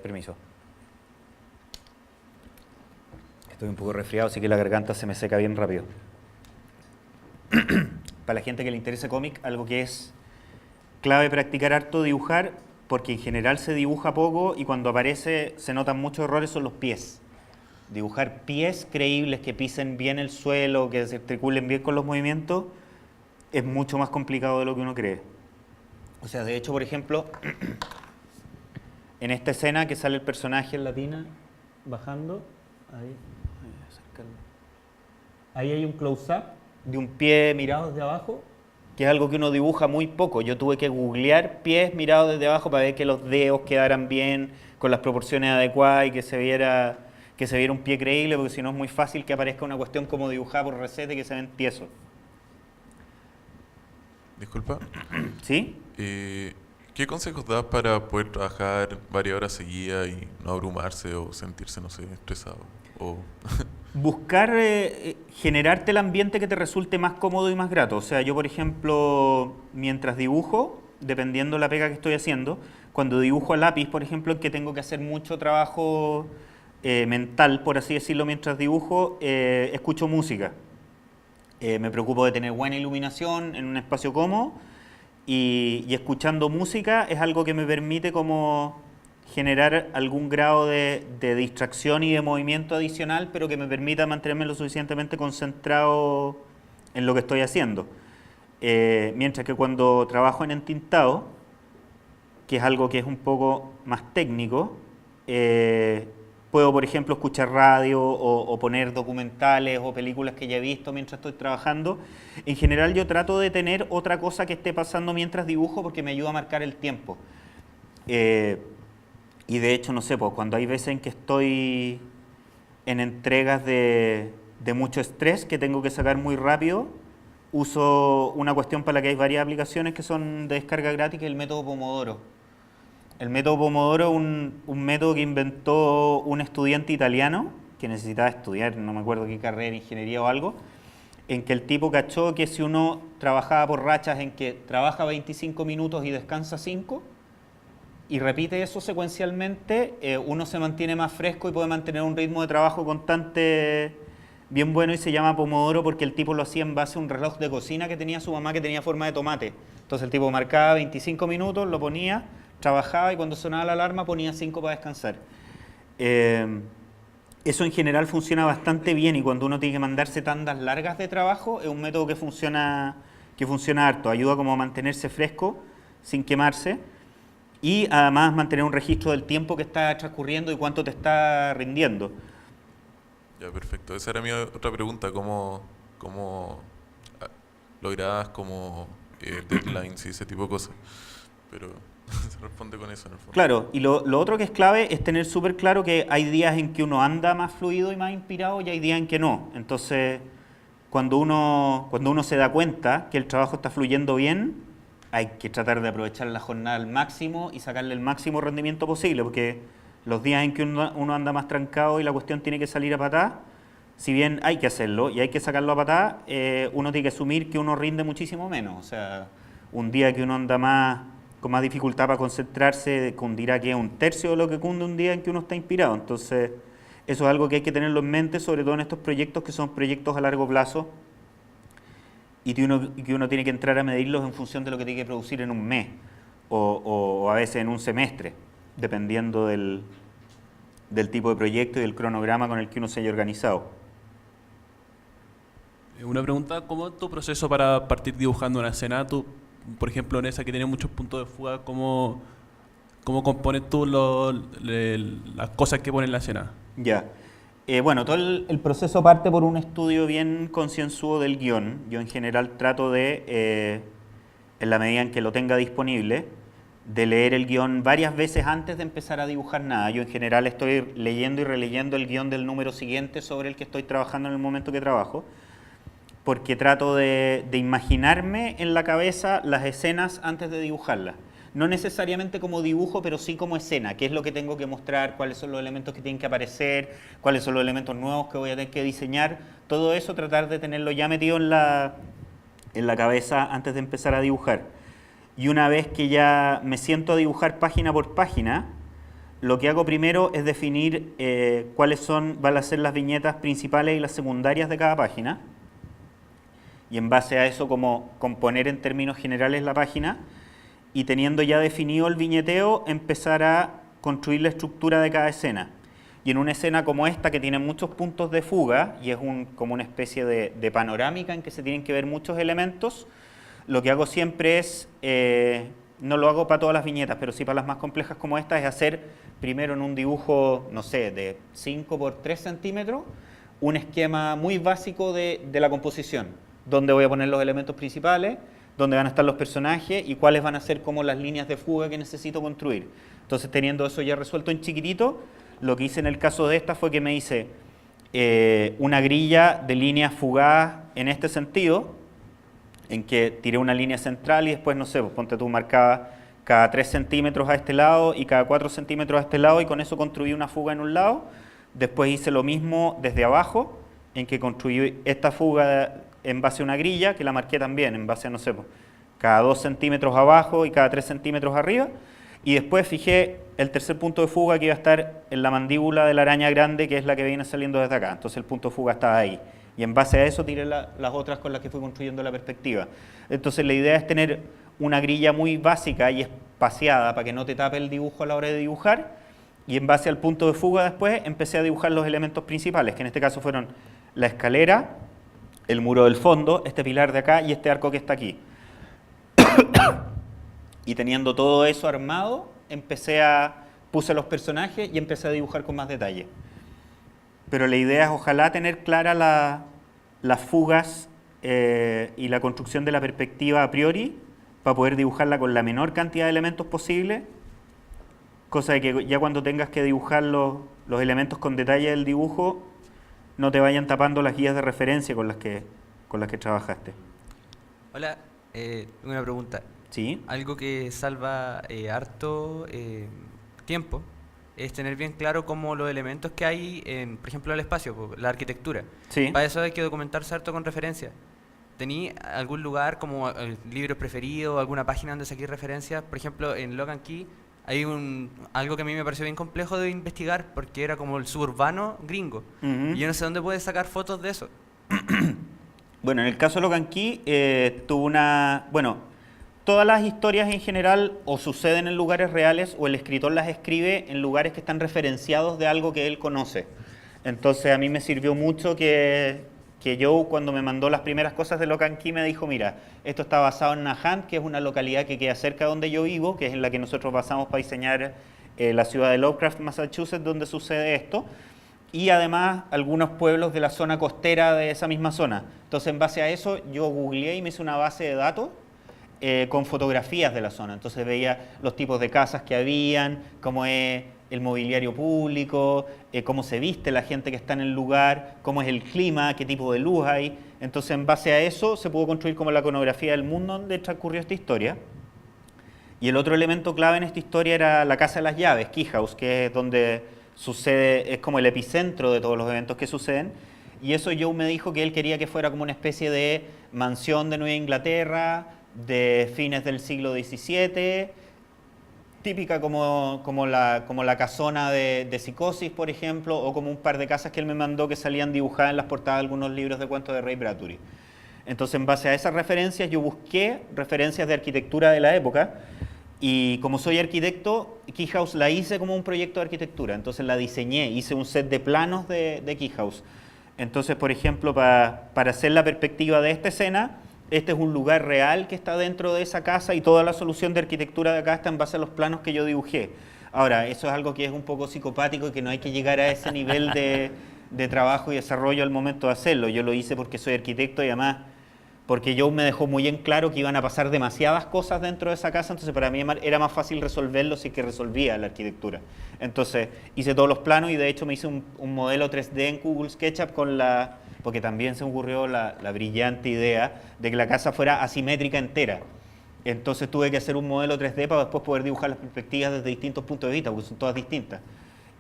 Permiso. Estoy un poco resfriado, así que la garganta se me seca bien rápido. Para la gente que le interese cómic, algo que es clave practicar harto dibujar, porque en general se dibuja poco y cuando aparece se notan muchos errores, son los pies. Dibujar pies creíbles que pisen bien el suelo, que se articulen bien con los movimientos, es mucho más complicado de lo que uno cree. O sea, de hecho, por ejemplo, en esta escena que sale el personaje en la tina bajando, ahí hay un close-up de un pie mirado desde abajo, que es algo que uno dibuja muy poco. Yo tuve que googlear pies mirados desde abajo para ver que los dedos quedaran bien, con las proporciones adecuadas y que se viera un pie creíble, porque si no es muy fácil que aparezca una cuestión como dibujada por receta y que se ven tiesos. Disculpa. ¿Sí? ¿Qué consejos das para poder trabajar varias horas seguidas y no abrumarse o sentirse, no sé, estresado? Buscar generarte el ambiente que te resulte más cómodo y más grato. O sea, yo, por ejemplo, mientras dibujo, dependiendo de la pega que estoy haciendo, cuando dibujo a lápiz, por ejemplo, en que tengo que hacer mucho trabajo mental, por así decirlo, mientras dibujo, escucho música. Me preocupo de tener buena iluminación en un espacio cómodo y escuchando música es algo que me permite como generar algún grado de distracción y de movimiento adicional, pero que me permita mantenerme lo suficientemente concentrado en lo que estoy haciendo. Mientras que cuando trabajo en entintado, que es algo que es un poco más técnico, puedo, por ejemplo, escuchar radio o poner documentales o películas que ya he visto mientras estoy trabajando. En general yo trato de tener otra cosa que esté pasando mientras dibujo porque me ayuda a marcar el tiempo. Y de hecho, no sé, pues, cuando hay veces en que estoy en entregas de mucho estrés que tengo que sacar muy rápido, uso una cuestión para la que hay varias aplicaciones que son de descarga gratis, que es el método Pomodoro. El método Pomodoro es un método que inventó un estudiante italiano que necesitaba estudiar, no me acuerdo qué carrera, ingeniería o algo, en que el tipo cachó que si uno trabajaba por rachas en que trabaja 25 minutos y descansa 5, y repite eso secuencialmente, uno se mantiene más fresco y puede mantener un ritmo de trabajo constante bien bueno, y se llama Pomodoro porque el tipo lo hacía en base a un reloj de cocina que tenía su mamá que tenía forma de tomate. Entonces el tipo marcaba 25 minutos, lo ponía, trabajaba y cuando sonaba la alarma ponía 5 para descansar. Eso en general funciona bastante bien y cuando uno tiene que mandarse tandas largas de trabajo es un método que funciona harto, ayuda como a mantenerse fresco sin quemarse y además mantener un registro del tiempo que está transcurriendo y cuánto te está rindiendo. Ya, perfecto. Esa era mi otra pregunta, ¿cómo lograbas como deadlines y ese tipo de cosas? Pero se responde con eso en el fondo. Claro, y lo otro que es clave es tener súper claro que hay días en que uno anda más fluido y más inspirado y hay días en que no. Entonces, cuando uno se da cuenta que el trabajo está fluyendo bien, hay que tratar de aprovechar la jornada al máximo y sacarle el máximo rendimiento posible, porque los días en que uno anda más trancado y la cuestión tiene que salir a patada, si bien hay que hacerlo y hay que sacarlo a patada, uno tiene que asumir que uno rinde muchísimo menos. O sea, un día que uno anda con más dificultad para concentrarse, cundirá que es un tercio de lo que cunde un día en que uno está inspirado. Entonces, eso es algo que hay que tenerlo en mente, sobre todo en estos proyectos que son proyectos a largo plazo y que uno tiene que entrar a medirlos en función de lo que tiene que producir en un mes o a veces en un semestre, dependiendo del del tipo de proyecto y del cronograma con el que uno se haya organizado. Una pregunta, ¿cómo es tu proceso para partir dibujando una escena? Tú, por ejemplo, en esa que tiene muchos puntos de fuga, ¿cómo compones tú las cosas que pones en la escena? Ya. Bueno, todo el proceso parte por un estudio bien concienzudo del guión. Yo en general trato de, en la medida en que lo tenga disponible, de leer el guión varias veces antes de empezar a dibujar nada. Yo en general estoy leyendo y releyendo el guión del número siguiente sobre el que estoy trabajando en el momento que trabajo, porque trato de imaginarme en la cabeza las escenas antes de dibujarlas. No necesariamente como dibujo, pero sí como escena, qué es lo que tengo que mostrar, cuáles son los elementos que tienen que aparecer, cuáles son los elementos nuevos que voy a tener que diseñar. Todo eso tratar de tenerlo ya metido en la cabeza antes de empezar a dibujar. Y una vez que ya me siento a dibujar página por página, lo que hago primero es definir cuáles van a ser las viñetas principales y las secundarias de cada página. Y en base a eso, como componer en términos generales la página, y teniendo ya definido el viñeteo, empezar a construir la estructura de cada escena. Y en una escena como esta, que tiene muchos puntos de fuga, y es como una especie de panorámica en que se tienen que ver muchos elementos, lo que hago siempre es, no lo hago para todas las viñetas, pero sí para las más complejas como esta, es hacer primero en un dibujo, no sé, de 5 por 3 centímetros, un esquema muy básico de la composición, donde voy a poner los elementos principales, dónde van a estar los personajes y cuáles van a ser como las líneas de fuga que necesito construir. Entonces, teniendo eso ya resuelto en chiquitito, lo que hice en el caso de esta fue que me hice una grilla de líneas fugadas en este sentido, en que tiré una línea central y después, no sé, pues ponte tú, marcaba cada 3 centímetros a este lado y cada 4 centímetros a este lado, y con eso construí una fuga en un lado. Después hice lo mismo desde abajo, en que construí esta fuga en base a una grilla, que la marqué también en base a, no sé, cada 2 centímetros abajo y cada 3 centímetros arriba, y después fijé el tercer punto de fuga que iba a estar en la mandíbula de la araña grande, que es la que viene saliendo desde acá. Entonces el punto de fuga estaba ahí, y en base a eso tiré las otras con las que fui construyendo la perspectiva. Entonces la idea es tener una grilla muy básica y espaciada para que no te tape el dibujo a la hora de dibujar, y en base al punto de fuga después empecé a dibujar los elementos principales, que en este caso fueron la escalera, el muro del fondo, este pilar de acá y este arco que está aquí. Y teniendo todo eso armado, puse los personajes y empecé a dibujar con más detalle. Pero la idea es ojalá tener claras las fugas y la construcción de la perspectiva a priori, para poder dibujarla con la menor cantidad de elementos posible, cosa de que ya cuando tengas que dibujar los elementos con detalle del dibujo, no te vayan tapando las guías de referencia con las que trabajaste. Hola, una pregunta. ¿Sí? Algo que salva harto tiempo es tener bien claro cómo los elementos que hay, por ejemplo, el espacio, la arquitectura. Sí. Para eso hay que documentarse harto con referencias. ¿Tení algún lugar como libros preferidos, alguna página donde saqué referencias? Por ejemplo, en Logan Key hay algo que a mí me pareció bien complejo de investigar, porque era como el suburbano gringo. Y yo no sé dónde puedes sacar fotos de eso. Bueno, en el caso de Logan Key, todas las historias en general o suceden en lugares reales o el escritor las escribe en lugares que están referenciados de algo que él conoce. Entonces a mí me sirvió mucho que Joe, cuando me mandó las primeras cosas de Logan Key, me dijo, mira, esto está basado en Nahant, que es una localidad que queda cerca de donde yo vivo, que es en la que nosotros basamos para diseñar la ciudad de Lovecraft, Massachusetts, donde sucede esto, y además algunos pueblos de la zona costera de esa misma zona. Entonces, en base a eso, yo googleé y me hice una base de datos con fotografías de la zona. Entonces veía los tipos de casas que habían, cómo es el mobiliario público, cómo se viste la gente que está en el lugar, cómo es el clima, qué tipo de luz hay. Entonces, en base a eso, se pudo construir como la iconografía del mundo donde transcurrió esta historia. Y el otro elemento clave en esta historia era la Casa de las Llaves, Key House, que es donde sucede, es como el epicentro de todos los eventos que suceden. Y eso Joe me dijo que él quería que fuera como una especie de mansión de Nueva Inglaterra, de fines del siglo XVII, típica como la casona de Psicosis, por ejemplo, o como un par de casas que él me mandó que salían dibujadas en las portadas de algunos libros de cuentos de Ray Bradbury. Entonces, en base a esas referencias, yo busqué referencias de arquitectura de la época Y como soy arquitecto, Keyhouse la hice como un proyecto de arquitectura, entonces la diseñé, hice un set de planos de Keyhouse. Entonces, por ejemplo, para hacer la perspectiva de esta escena, este es un lugar real que está dentro de esa casa y toda la solución de arquitectura de acá está en base a los planos que yo dibujé. Ahora, eso es algo que es un poco psicopático y que no hay que llegar a ese nivel de trabajo y desarrollo al momento de hacerlo. Yo lo hice porque soy arquitecto y además porque Joe me dejó muy en claro que iban a pasar demasiadas cosas dentro de esa casa, entonces para mí era más fácil resolverlo si que resolvía la arquitectura. Entonces hice todos los planos y de hecho me hice un modelo 3D en Google SketchUp porque también se me ocurrió la brillante idea de que la casa fuera asimétrica entera. Entonces tuve que hacer un modelo 3D para después poder dibujar las perspectivas desde distintos puntos de vista, porque son todas distintas.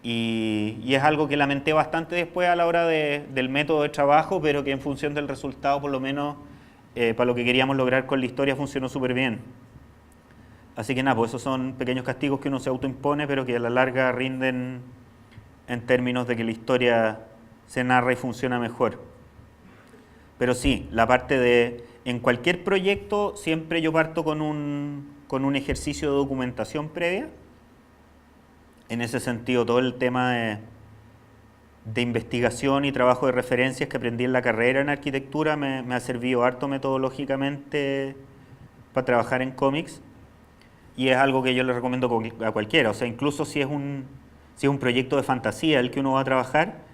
Y es algo que lamenté bastante después a la hora del método de trabajo, pero que en función del resultado, por lo menos, para lo que queríamos lograr con la historia, funcionó súper bien. Así que nada, pues esos son pequeños castigos que uno se autoimpone, pero que a la larga rinden en términos de que la historia se narra y funciona mejor. Pero sí, la parte de... En cualquier proyecto siempre yo parto con un ejercicio de documentación previa. En ese sentido, todo el tema de investigación y trabajo de referencias que aprendí en la carrera en arquitectura me ha servido harto metodológicamente para trabajar en cómics. Y es algo que yo le recomiendo a cualquiera. O sea, incluso si es un proyecto de fantasía el que uno va a trabajar,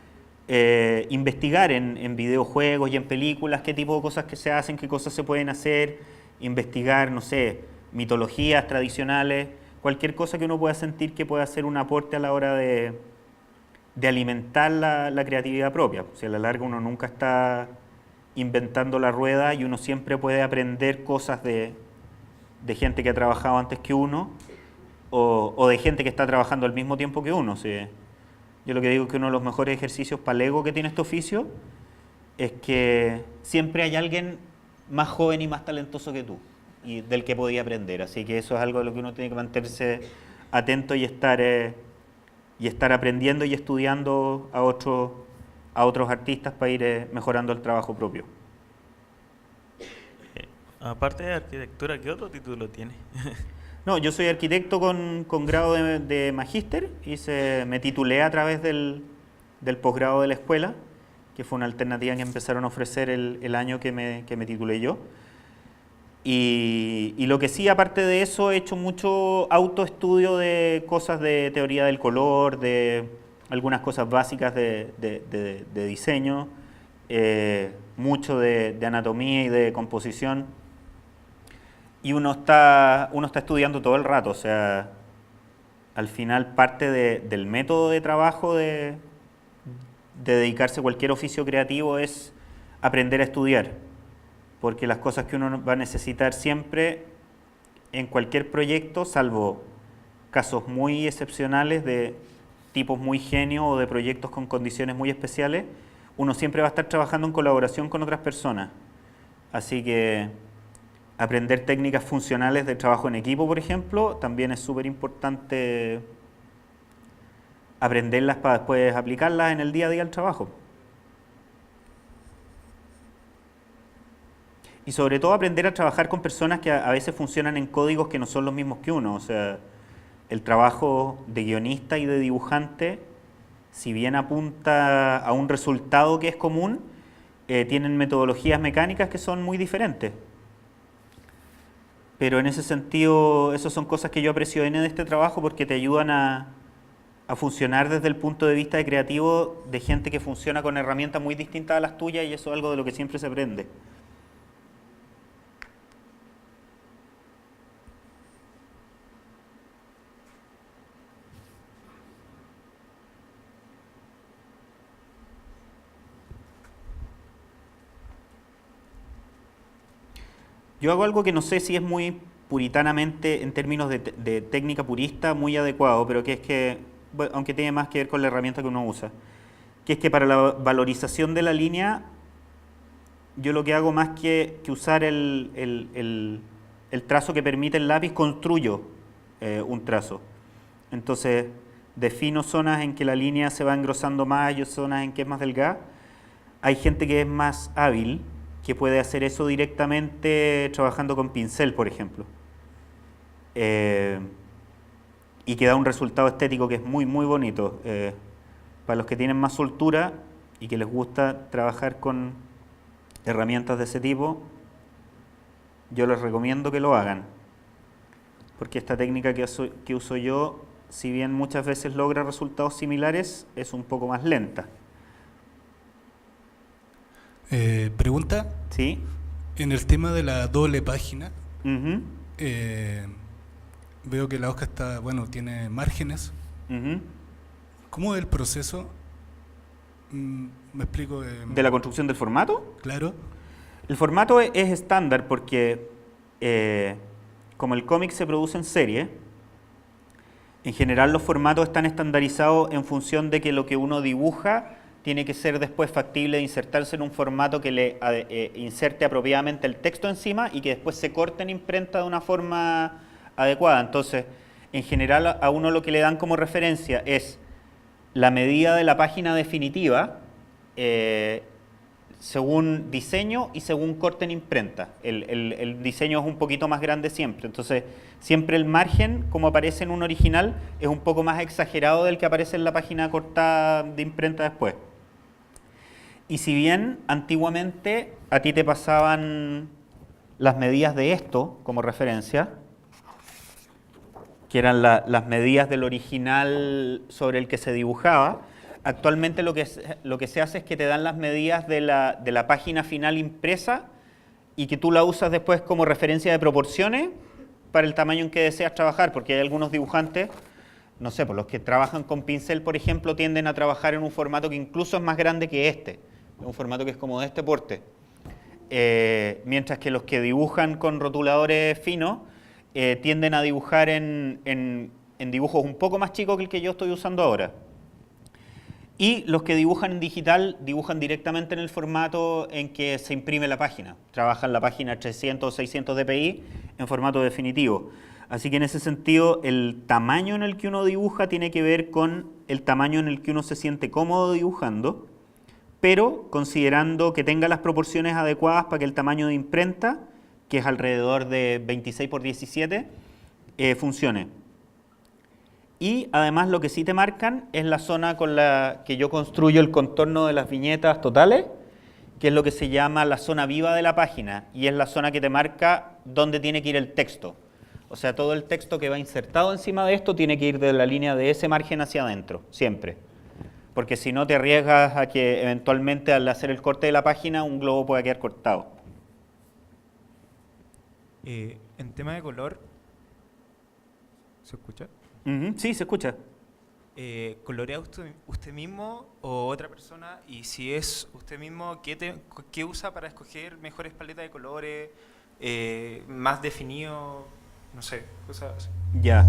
investigar en videojuegos y en películas qué tipo de cosas que se hacen, qué cosas se pueden hacer, investigar, no sé, mitologías tradicionales, cualquier cosa que uno pueda sentir que pueda hacer un aporte a la hora de alimentar la creatividad propia. O sea, a la larga uno nunca está inventando la rueda y uno siempre puede aprender cosas de gente que ha trabajado antes que uno o de gente que está trabajando al mismo tiempo que uno. O sea, yo lo que digo es que uno de los mejores ejercicios para el ego que tiene este oficio es que siempre hay alguien más joven y más talentoso que tú y del que podía aprender. Así que eso es algo de lo que uno tiene que mantenerse atento y estar aprendiendo y estudiando a otros artistas para ir mejorando el trabajo propio. Aparte de arquitectura, ¿qué otro título tiene? No, yo soy arquitecto con grado de magíster y me titulé a través del posgrado de la escuela, que fue una alternativa que empezaron a ofrecer el año que me titulé yo. Y lo que sí, aparte de eso, he hecho mucho autoestudio de cosas de teoría del color, de algunas cosas básicas de diseño, mucho de anatomía y de composición. Y uno está estudiando todo el rato, o sea, al final parte del método de trabajo de dedicarse a cualquier oficio creativo es aprender a estudiar, porque las cosas que uno va a necesitar siempre en cualquier proyecto, salvo casos muy excepcionales de tipos muy genios o de proyectos con condiciones muy especiales, uno siempre va a estar trabajando en colaboración con otras personas. Así que aprender técnicas funcionales de trabajo en equipo, por ejemplo, también es súper importante aprenderlas para después aplicarlas en el día a día del trabajo. Y sobre todo aprender a trabajar con personas que a veces funcionan en códigos que no son los mismos que uno. O sea, el trabajo de guionista y de dibujante, si bien apunta a un resultado que es común, tienen metodologías mecánicas que son muy diferentes. Pero en ese sentido, esas son cosas que yo aprecio en este trabajo porque te ayudan a funcionar desde el punto de vista de creativo de gente que funciona con herramientas muy distintas a las tuyas y eso es algo de lo que siempre se aprende. Yo hago algo que no sé si es muy puritanamente, en términos de técnica purista, muy adecuado, pero que es que, bueno, aunque tiene más que ver con la herramienta que uno usa, que es que para la valorización de la línea, yo lo que hago más que usar el trazo que permite el lápiz, construyo un trazo. Entonces, defino zonas en que la línea se va engrosando más y zonas en que es más delgada. Hay gente que es más hábil, que puede hacer eso directamente trabajando con pincel, por ejemplo. y que da un resultado estético que es muy, muy bonito. Para los que tienen más soltura y que les gusta trabajar con herramientas de ese tipo, yo les recomiendo que lo hagan, porque esta técnica que uso yo, si bien muchas veces logra resultados similares, es un poco más lenta. Pregunta, ¿Sí? en el tema de la doble página, Ujú, veo que la hoja está, bueno, tiene márgenes. ujú. ¿Cómo es el proceso? Me explico. ¿De la construcción del formato? Claro. El formato es estándar porque como el cómic se produce en serie, en general los formatos están estandarizados en función de que lo que uno dibuja tiene que ser después factible de insertarse en un formato que le inserte apropiadamente el texto encima y que después se corte en imprenta de una forma adecuada. Entonces, en general a uno lo que le dan como referencia es la medida de la página definitiva según diseño y según corte en imprenta. El diseño es un poquito más grande siempre, entonces siempre el margen, como aparece en un original, es un poco más exagerado del que aparece en la página cortada de imprenta después. Y si bien antiguamente a ti te pasaban las medidas de esto como referencia, que eran las medidas del original sobre el que se dibujaba, actualmente lo que se hace es que te dan las medidas de la página final impresa y que tú la usas después como referencia de proporciones para el tamaño en que deseas trabajar, porque hay algunos dibujantes, no sé, por los que trabajan con pincel, por ejemplo, tienden a trabajar en un formato que incluso es más grande que este, un formato que es como de este porte, mientras que los que dibujan con rotuladores finos tienden a dibujar en dibujos un poco más chicos que el que yo estoy usando ahora. Y los que dibujan en digital dibujan directamente en el formato en que se imprime la página. Trabajan la página 300 o 600 dpi en formato definitivo. Así que en ese sentido el tamaño en el que uno dibuja tiene que ver con el tamaño en el que uno se siente cómodo dibujando, pero considerando que tenga las proporciones adecuadas para que el tamaño de imprenta, que es alrededor de 26 por 17, funcione. Y además lo que sí te marcan es la zona con la que yo construyo el contorno de las viñetas totales, que es lo que se llama la zona viva de la página, y es la zona que te marca dónde tiene que ir el texto. O sea, todo el texto que va insertado encima de esto tiene que ir de la línea de ese margen hacia adentro, siempre. Porque si no te arriesgas a que eventualmente al hacer el corte de la página un globo pueda quedar cortado. En tema de color, ¿se escucha? Sí, se escucha. ¿Colorea usted mismo o otra persona? Y si es usted mismo, ¿qué usa para escoger mejores paletas de colores, más definido? No sé, cosas así. Ya.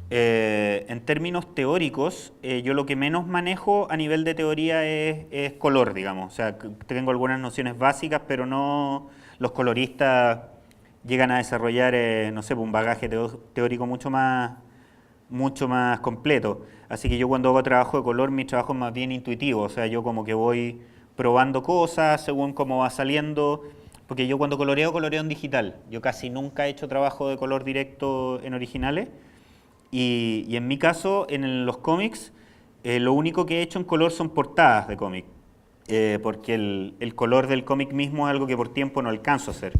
En términos teóricos, yo lo que menos manejo a nivel de teoría es color, digamos. O sea, tengo algunas nociones básicas, pero no los coloristas llegan a desarrollar, no sé, un bagaje teórico mucho más completo. Así que yo cuando hago trabajo de color, mi trabajo es más bien intuitivo. O sea, yo como que voy probando cosas según cómo va saliendo. Porque yo cuando coloreo en digital. Yo casi nunca he hecho trabajo de color directo en originales. Y en mi caso, en los cómics, lo único que he hecho en color son portadas de cómic. Porque el color del cómic mismo es algo que por tiempo no alcanzo a hacer.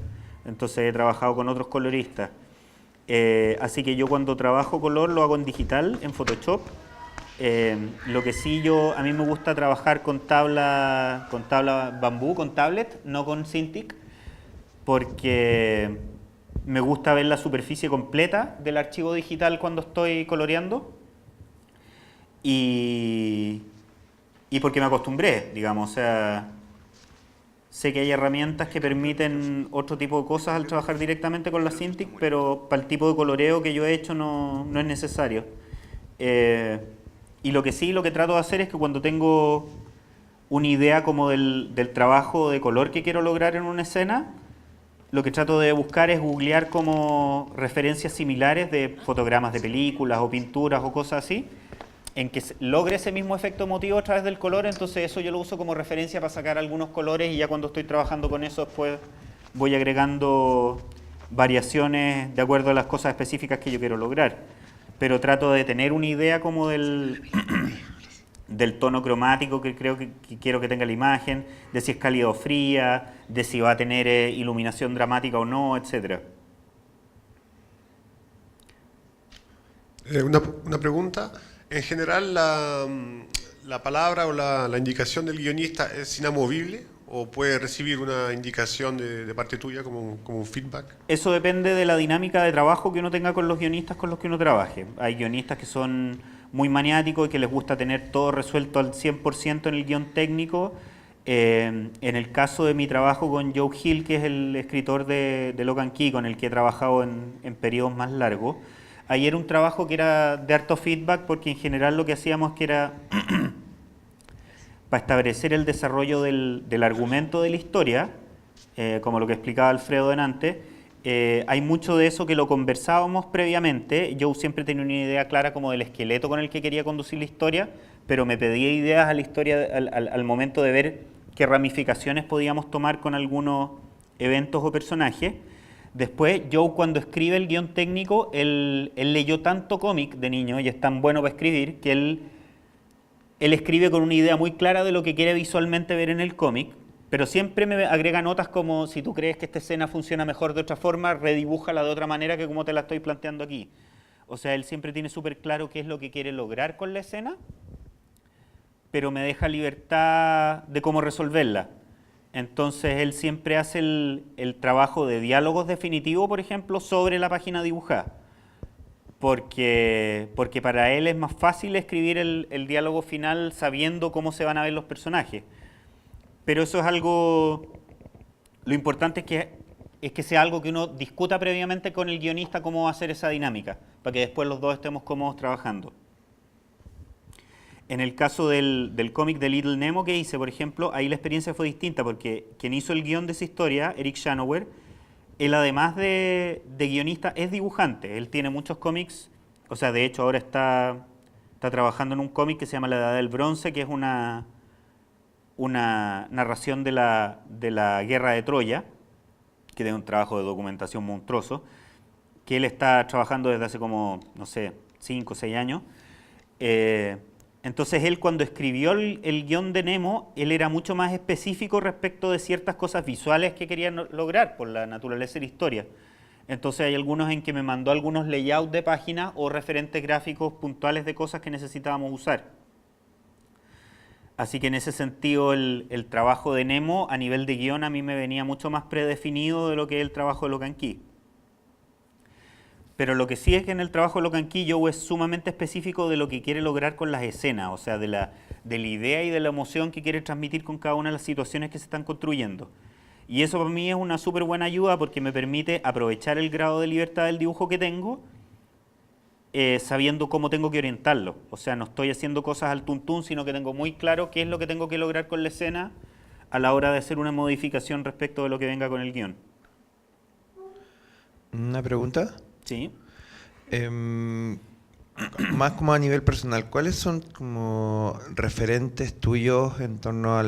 Entonces he trabajado con otros coloristas. Así que yo cuando trabajo color lo hago en digital, en Photoshop. Lo que sí a mí me gusta trabajar con tabla bambú, con tablet, no con Cintiq, porque me gusta ver la superficie completa del archivo digital cuando estoy coloreando y porque me acostumbré, digamos, o sea, sé que hay herramientas que permiten otro tipo de cosas al trabajar directamente con la Cintiq, pero para el tipo de coloreo que yo he hecho no es necesario. Y lo que trato de hacer es que cuando tengo una idea como del trabajo de color que quiero lograr en una escena, lo que trato de buscar es googlear como referencias similares de fotogramas de películas o pinturas o cosas así, en que logre ese mismo efecto emotivo a través del color. Entonces eso yo lo uso como referencia para sacar algunos colores y ya cuando estoy trabajando con eso después voy agregando variaciones de acuerdo a las cosas específicas que yo quiero lograr. Pero trato de tener una idea como del tono cromático que creo que quiero que tenga la imagen, de si es cálida o fría, de si va a tener iluminación dramática o no, etcétera. Una pregunta. En general, la palabra o la indicación del guionista es inamovible o puede recibir una indicación de parte tuya como un feedback. Eso depende de la dinámica de trabajo que uno tenga con los guionistas con los que uno trabaje. Hay guionistas que son muy maniáticos y que les gusta tener todo resuelto al 100% en el guión técnico. En el caso de mi trabajo con Joe Hill, que es el escritor de Lock and Key, con el que he trabajado en periodos más largos, ahí era un trabajo que era de harto feedback, porque en general lo que hacíamos que era para establecer el desarrollo del argumento de la historia, como lo que explicaba Alfredo delante, hay mucho de eso que lo conversábamos previamente. Yo siempre tenía una idea clara como del esqueleto con el que quería conducir la historia, pero me pedía ideas a la historia al momento de ver qué ramificaciones podíamos tomar con algunos eventos o personajes. Después, Joe, cuando escribe el guión técnico, él leyó tanto cómic de niño y es tan bueno para escribir que él escribe con una idea muy clara de lo que quiere visualmente ver en el cómic, pero siempre me agrega notas como: si tú crees que esta escena funciona mejor de otra forma, redibújala de otra manera que como te la estoy planteando aquí. O sea, él siempre tiene súper claro qué es lo que quiere lograr con la escena, pero me deja libertad de cómo resolverla. Entonces él siempre hace el trabajo de diálogos definitivo, por ejemplo, sobre la página dibujada. Porque para él es más fácil escribir el diálogo final sabiendo cómo se van a ver los personajes. Pero eso es algo... Lo importante es que sea algo que uno discuta previamente con el guionista cómo va a ser esa dinámica, para que después los dos estemos cómodos trabajando. En el caso del cómic de Little Nemo que hice, por ejemplo, ahí la experiencia fue distinta, porque quien hizo el guión de esa historia, Eric Shanower, él además de guionista es dibujante. Él tiene muchos cómics, o sea, de hecho ahora está trabajando en un cómic que se llama La Edad del Bronce, que es una narración de la Guerra de Troya, que tiene un trabajo de documentación monstruoso, que él está trabajando desde hace como, no sé, 5 o 6 años. Entonces él, cuando escribió el guión de Nemo, él era mucho más específico respecto de ciertas cosas visuales que quería lograr por la naturaleza de la historia. Entonces hay algunos en que me mandó algunos layouts de páginas o referentes gráficos puntuales de cosas que necesitábamos usar. Así que en ese sentido el trabajo de Nemo a nivel de guión a mí me venía mucho más predefinido de lo que es el trabajo de Lock and Key. Pero lo que sí es que en el trabajo de Lock and Key Joe es sumamente específico de lo que quiere lograr con las escenas, o sea, de la idea y de la emoción que quiere transmitir con cada una de las situaciones que se están construyendo. Y eso para mí es una súper buena ayuda porque me permite aprovechar el grado de libertad del dibujo que tengo, sabiendo cómo tengo que orientarlo. O sea, no estoy haciendo cosas al tuntún, sino que tengo muy claro qué es lo que tengo que lograr con la escena a la hora de hacer una modificación respecto de lo que venga con el guión. ¿Una pregunta? Sí. Más como a nivel personal, ¿cuáles son como referentes tuyos en torno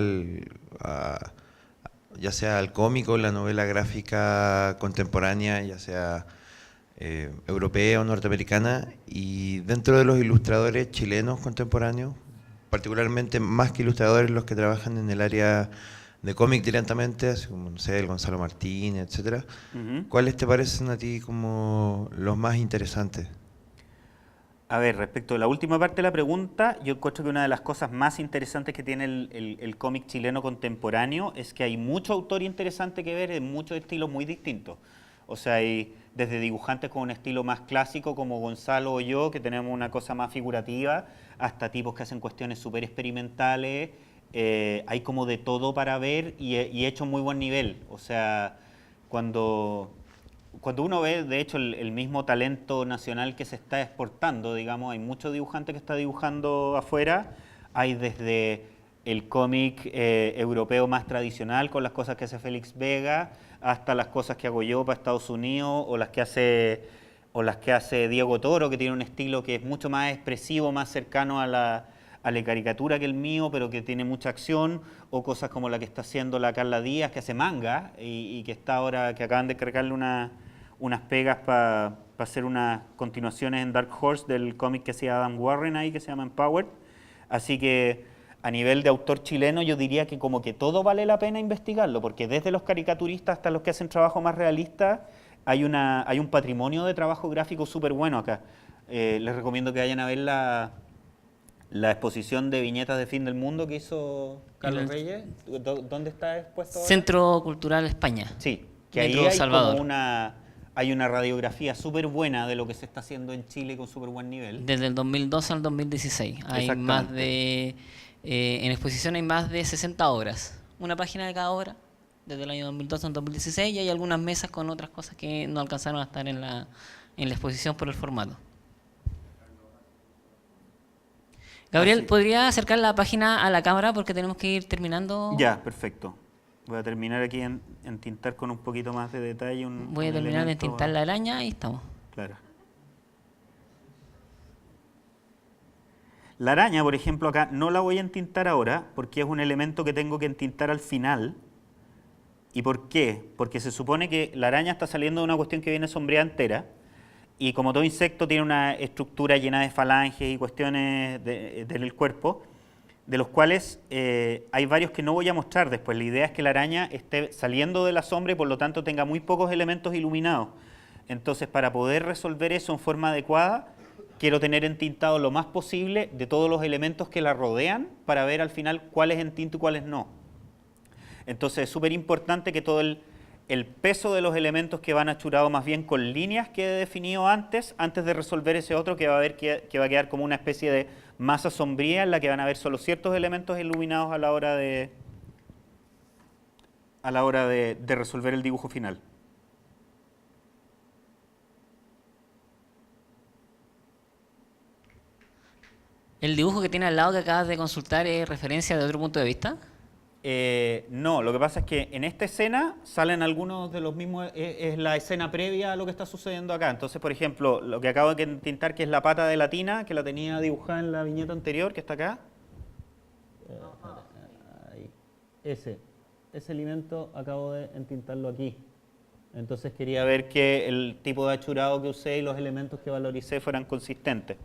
ya sea al cómico, la novela gráfica contemporánea, ya sea europea o norteamericana, y dentro de los ilustradores chilenos contemporáneos, particularmente más que ilustradores los que trabajan en el área de cómic directamente, así como, no sé, el Gonzalo Martín, etcétera? ¿Cuáles te parecen a ti como los más interesantes? A ver, respecto a la última parte de la pregunta, yo encuentro que una de las cosas más interesantes que tiene el cómic chileno contemporáneo es que hay mucho autor interesante que ver en muchos estilos muy distintos. O sea, hay desde dibujantes con un estilo más clásico como Gonzalo o yo, que tenemos una cosa más figurativa, hasta tipos que hacen cuestiones súper experimentales. Hay como de todo para ver y hecho a muy buen nivel. O sea, cuando uno ve, de hecho, el mismo talento nacional que se está exportando, digamos, hay mucho dibujante que está dibujando afuera. Hay desde el cómic europeo más tradicional, con las cosas que hace Félix Vega, hasta las cosas que hago yo para Estados Unidos, o las que hace Diego Toro, que tiene un estilo que es mucho más expresivo, más cercano a la caricatura que el mío, pero que tiene mucha acción, o cosas como la que está haciendo la Carla Díaz, que hace manga, y que está ahora, que acaban de cargarle unas pegas para hacer unas continuaciones en Dark Horse del cómic que hacía Adam Warren ahí, que se llama Empowered. Así que a nivel de autor chileno yo diría que como que todo vale la pena investigarlo, porque desde los caricaturistas hasta los que hacen trabajo más realista hay un patrimonio de trabajo gráfico súper bueno acá. Les recomiendo que vayan a ver la exposición de viñetas de Fin del Mundo que hizo Carlos Reyes. ¿Dónde está expuesto ahora? Centro Cultural España. Sí, que Metro ahí hay Salvador. como hay una radiografía súper buena de lo que se está haciendo en Chile con súper buen nivel. Desde el 2012 al 2016. Hay más de... en exposición hay más de 60 obras. Una página de cada obra, desde el año 2012 al 2016, y hay algunas mesas con otras cosas que no alcanzaron a estar en la exposición por el formato. Gabriel, ¿podría acercar la página a la cámara porque tenemos que ir terminando? Ya, perfecto. Voy a terminar aquí en tintar con un poquito más de detalle. Voy a terminar de tintar la araña y estamos. Claro. La araña, por ejemplo, acá no la voy a entintar ahora porque es un elemento que tengo que entintar al final. ¿Y por qué? Porque se supone que la araña está saliendo de una cuestión que viene sombreada entera y como todo insecto tiene una estructura llena de falanges y cuestiones del cuerpo, de los cuales hay varios que no voy a mostrar después. La idea es que la araña esté saliendo de la sombra y por lo tanto tenga muy pocos elementos iluminados. Entonces, para poder resolver eso en forma adecuada, quiero tener entintado lo más posible de todos los elementos que la rodean para ver al final cuáles entinto y cuáles no. Entonces, es súper importante que todo el peso de los elementos que van achurados más bien con líneas que he definido antes de resolver ese otro que va a quedar como una especie de masa sombría en la que van a ver solo ciertos elementos iluminados a la hora de resolver el dibujo final. ¿El dibujo que tiene al lado que acabas de consultar es referencia de otro punto de vista? No, lo que pasa es que en esta escena salen algunos de los mismos, es la escena previa a lo que está sucediendo acá. Entonces, por ejemplo, lo que acabo de tintar, que es la pata de la tina, que la tenía dibujada en la viñeta anterior, que está acá. Ahí. Ese elemento acabo de entintarlo aquí. Entonces quería ver que el tipo de achurado que usé y los elementos que valoricé fueran consistentes.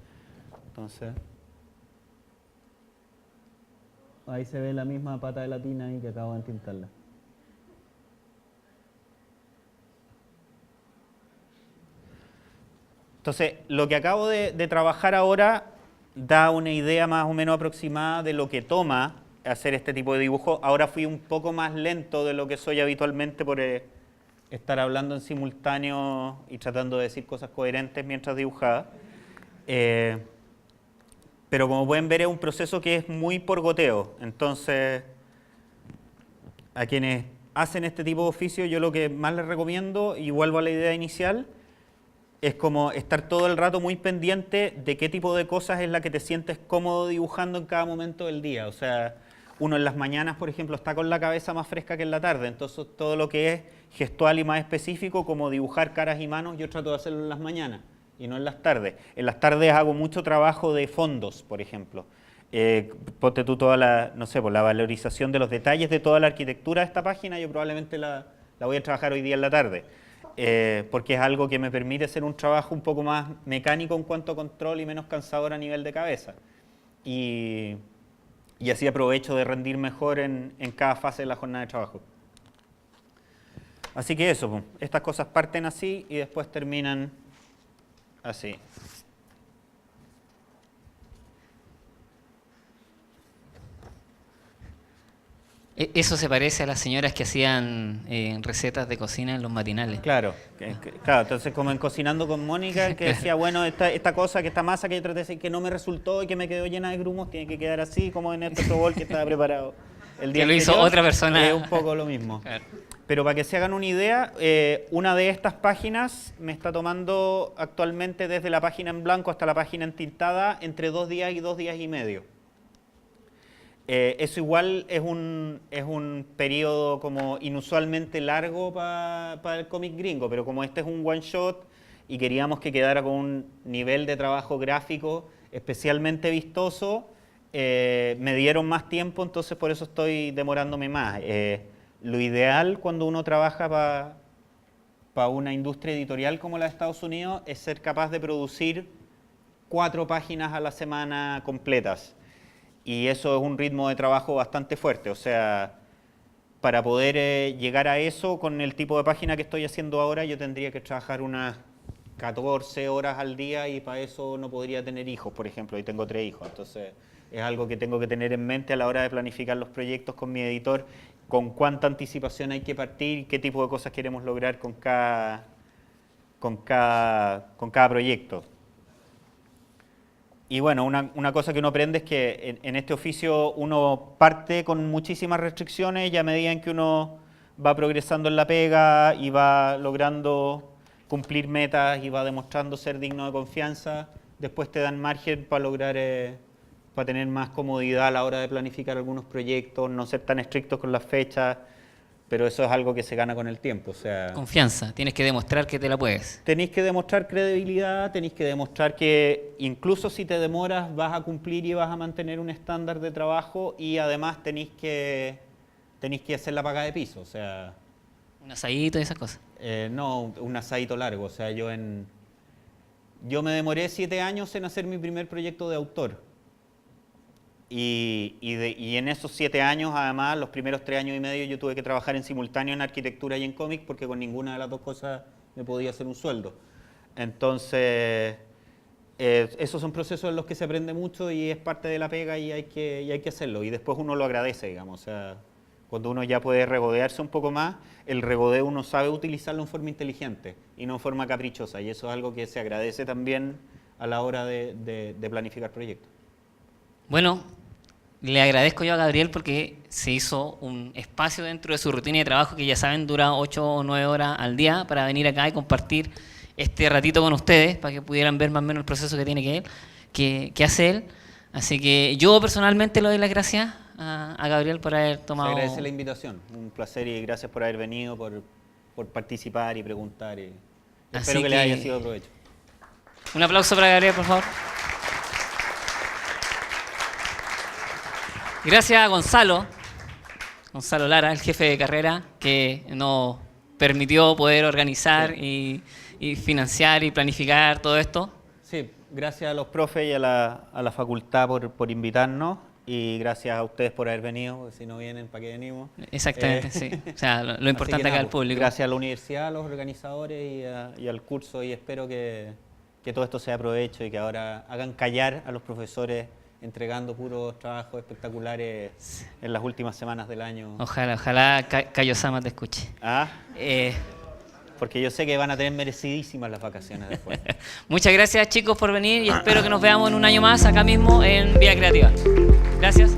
Entonces... ahí se ve la misma pata de la tina ahí que acabo de entintarla. Entonces, lo que acabo de trabajar ahora da una idea más o menos aproximada de lo que toma hacer este tipo de dibujo. Ahora fui un poco más lento de lo que soy habitualmente por estar hablando en simultáneo y tratando de decir cosas coherentes mientras dibujaba. Pero como pueden ver es un proceso que es muy por goteo. Entonces, a quienes hacen este tipo de oficio, yo lo que más les recomiendo, y vuelvo a la idea inicial, es como estar todo el rato muy pendiente de qué tipo de cosas es la que te sientes cómodo dibujando en cada momento del día. O sea, uno en las mañanas, por ejemplo, está con la cabeza más fresca que en la tarde. Entonces, todo lo que es gestual y más específico, como dibujar caras y manos, yo trato de hacerlo en las mañanas y no en las tardes. En las tardes hago mucho trabajo de fondos, por ejemplo. Ponte tú toda la, no sé, por la valorización de los detalles de toda la arquitectura de esta página, yo probablemente la voy a trabajar hoy día en la tarde. Porque es algo que me permite hacer un trabajo un poco más mecánico en cuanto a control y menos cansador a nivel de cabeza. Y así aprovecho de rendir mejor en cada fase de la jornada de trabajo. Así que eso, pues, estas cosas parten así y después terminan así. Eso se parece a las señoras que hacían recetas de cocina en los matinales. Claro, claro, entonces como en Cocinando con Mónica, que decía, bueno, esta cosa, que esta masa que yo traté de decir que no me resultó y que me quedó llena de grumos, tiene que quedar así, como en este bol que estaba preparado el día que lo hizo anterior. otra persona. Es un poco lo mismo. Claro. Pero para que se hagan una idea, una de estas páginas me está tomando actualmente desde la página en blanco hasta la página entintada entre 2 días y 2 días y medio. Eso igual es un periodo como inusualmente largo para el cómic gringo, pero como este es un one shot y queríamos que quedara con un nivel de trabajo gráfico especialmente vistoso, me dieron más tiempo, entonces por eso estoy demorándome más. Lo ideal cuando uno trabaja para una industria editorial como la de Estados Unidos es ser capaz de producir 4 páginas a la semana completas. Y eso es un ritmo de trabajo bastante fuerte. O sea, para poder llegar a eso con el tipo de página que estoy haciendo ahora, yo tendría que trabajar unas 14 horas al día y para eso no podría tener hijos, por ejemplo. Y tengo 3 hijos. Entonces, es algo que tengo que tener en mente a la hora de planificar los proyectos con mi editor, con cuánta anticipación hay que partir y qué tipo de cosas queremos lograr con cada proyecto. Y bueno, una cosa que uno aprende es que en este oficio uno parte con muchísimas restricciones y a medida en que uno va progresando en la pega y va logrando cumplir metas y va demostrando ser digno de confianza, después te dan margen para lograr, para tener más comodidad a la hora de planificar algunos proyectos, no ser tan estrictos con las fechas, pero eso es algo que se gana con el tiempo. O sea, confianza, tienes que demostrar que te la puedes. Tenéis que demostrar credibilidad, tenéis que demostrar que incluso si te demoras vas a cumplir y vas a mantener un estándar de trabajo y además tenéis que hacer la paga de piso. O sea, un asadito y esas cosas. No, un asadito largo. O sea, yo me demoré 7 años en hacer mi primer proyecto de autor. Y en esos 7 años, además, los primeros 3 años y medio yo tuve que trabajar en simultáneo en arquitectura y en cómic porque con ninguna de las dos cosas me podía hacer un sueldo. Entonces, esos son procesos en los que se aprende mucho y es parte de la pega y hay que hacerlo. Y después uno lo agradece, digamos. O sea, cuando uno ya puede regodearse un poco más, el regodeo uno sabe utilizarlo en forma inteligente y no en forma caprichosa. Y eso es algo que se agradece también a la hora de planificar proyectos. Bueno, le agradezco yo a Gabriel porque se hizo un espacio dentro de su rutina de trabajo que ya saben dura 8 o 9 horas al día para venir acá y compartir este ratito con ustedes para que pudieran ver más o menos el proceso que tiene que hace él. Así que yo personalmente le doy las gracias a Gabriel por haber tomado... Se agradece la invitación, un placer y gracias por haber venido, por participar y preguntar. Espero que les haya sido de provecho. Un aplauso para Gabriel, por favor. Gracias a Gonzalo Lara, el jefe de carrera, que nos permitió poder organizar y financiar y planificar todo esto. Sí, gracias a los profes y a la facultad por invitarnos y gracias a ustedes por haber venido, porque si no vienen, ¿para qué venimos? Exactamente, sí. O sea, lo importante acá al público. Gracias a la universidad, a los organizadores y al curso y espero que todo esto sea provecho y que ahora hagan callar a los profesores entregando puros trabajos espectaculares en las últimas semanas del año. Ojalá Cayo-sama te escuche. Porque yo sé que van a tener merecidísimas las vacaciones después. Muchas gracias, chicos, por venir y espero que nos veamos en un año más acá mismo en Vía Creativa. Gracias.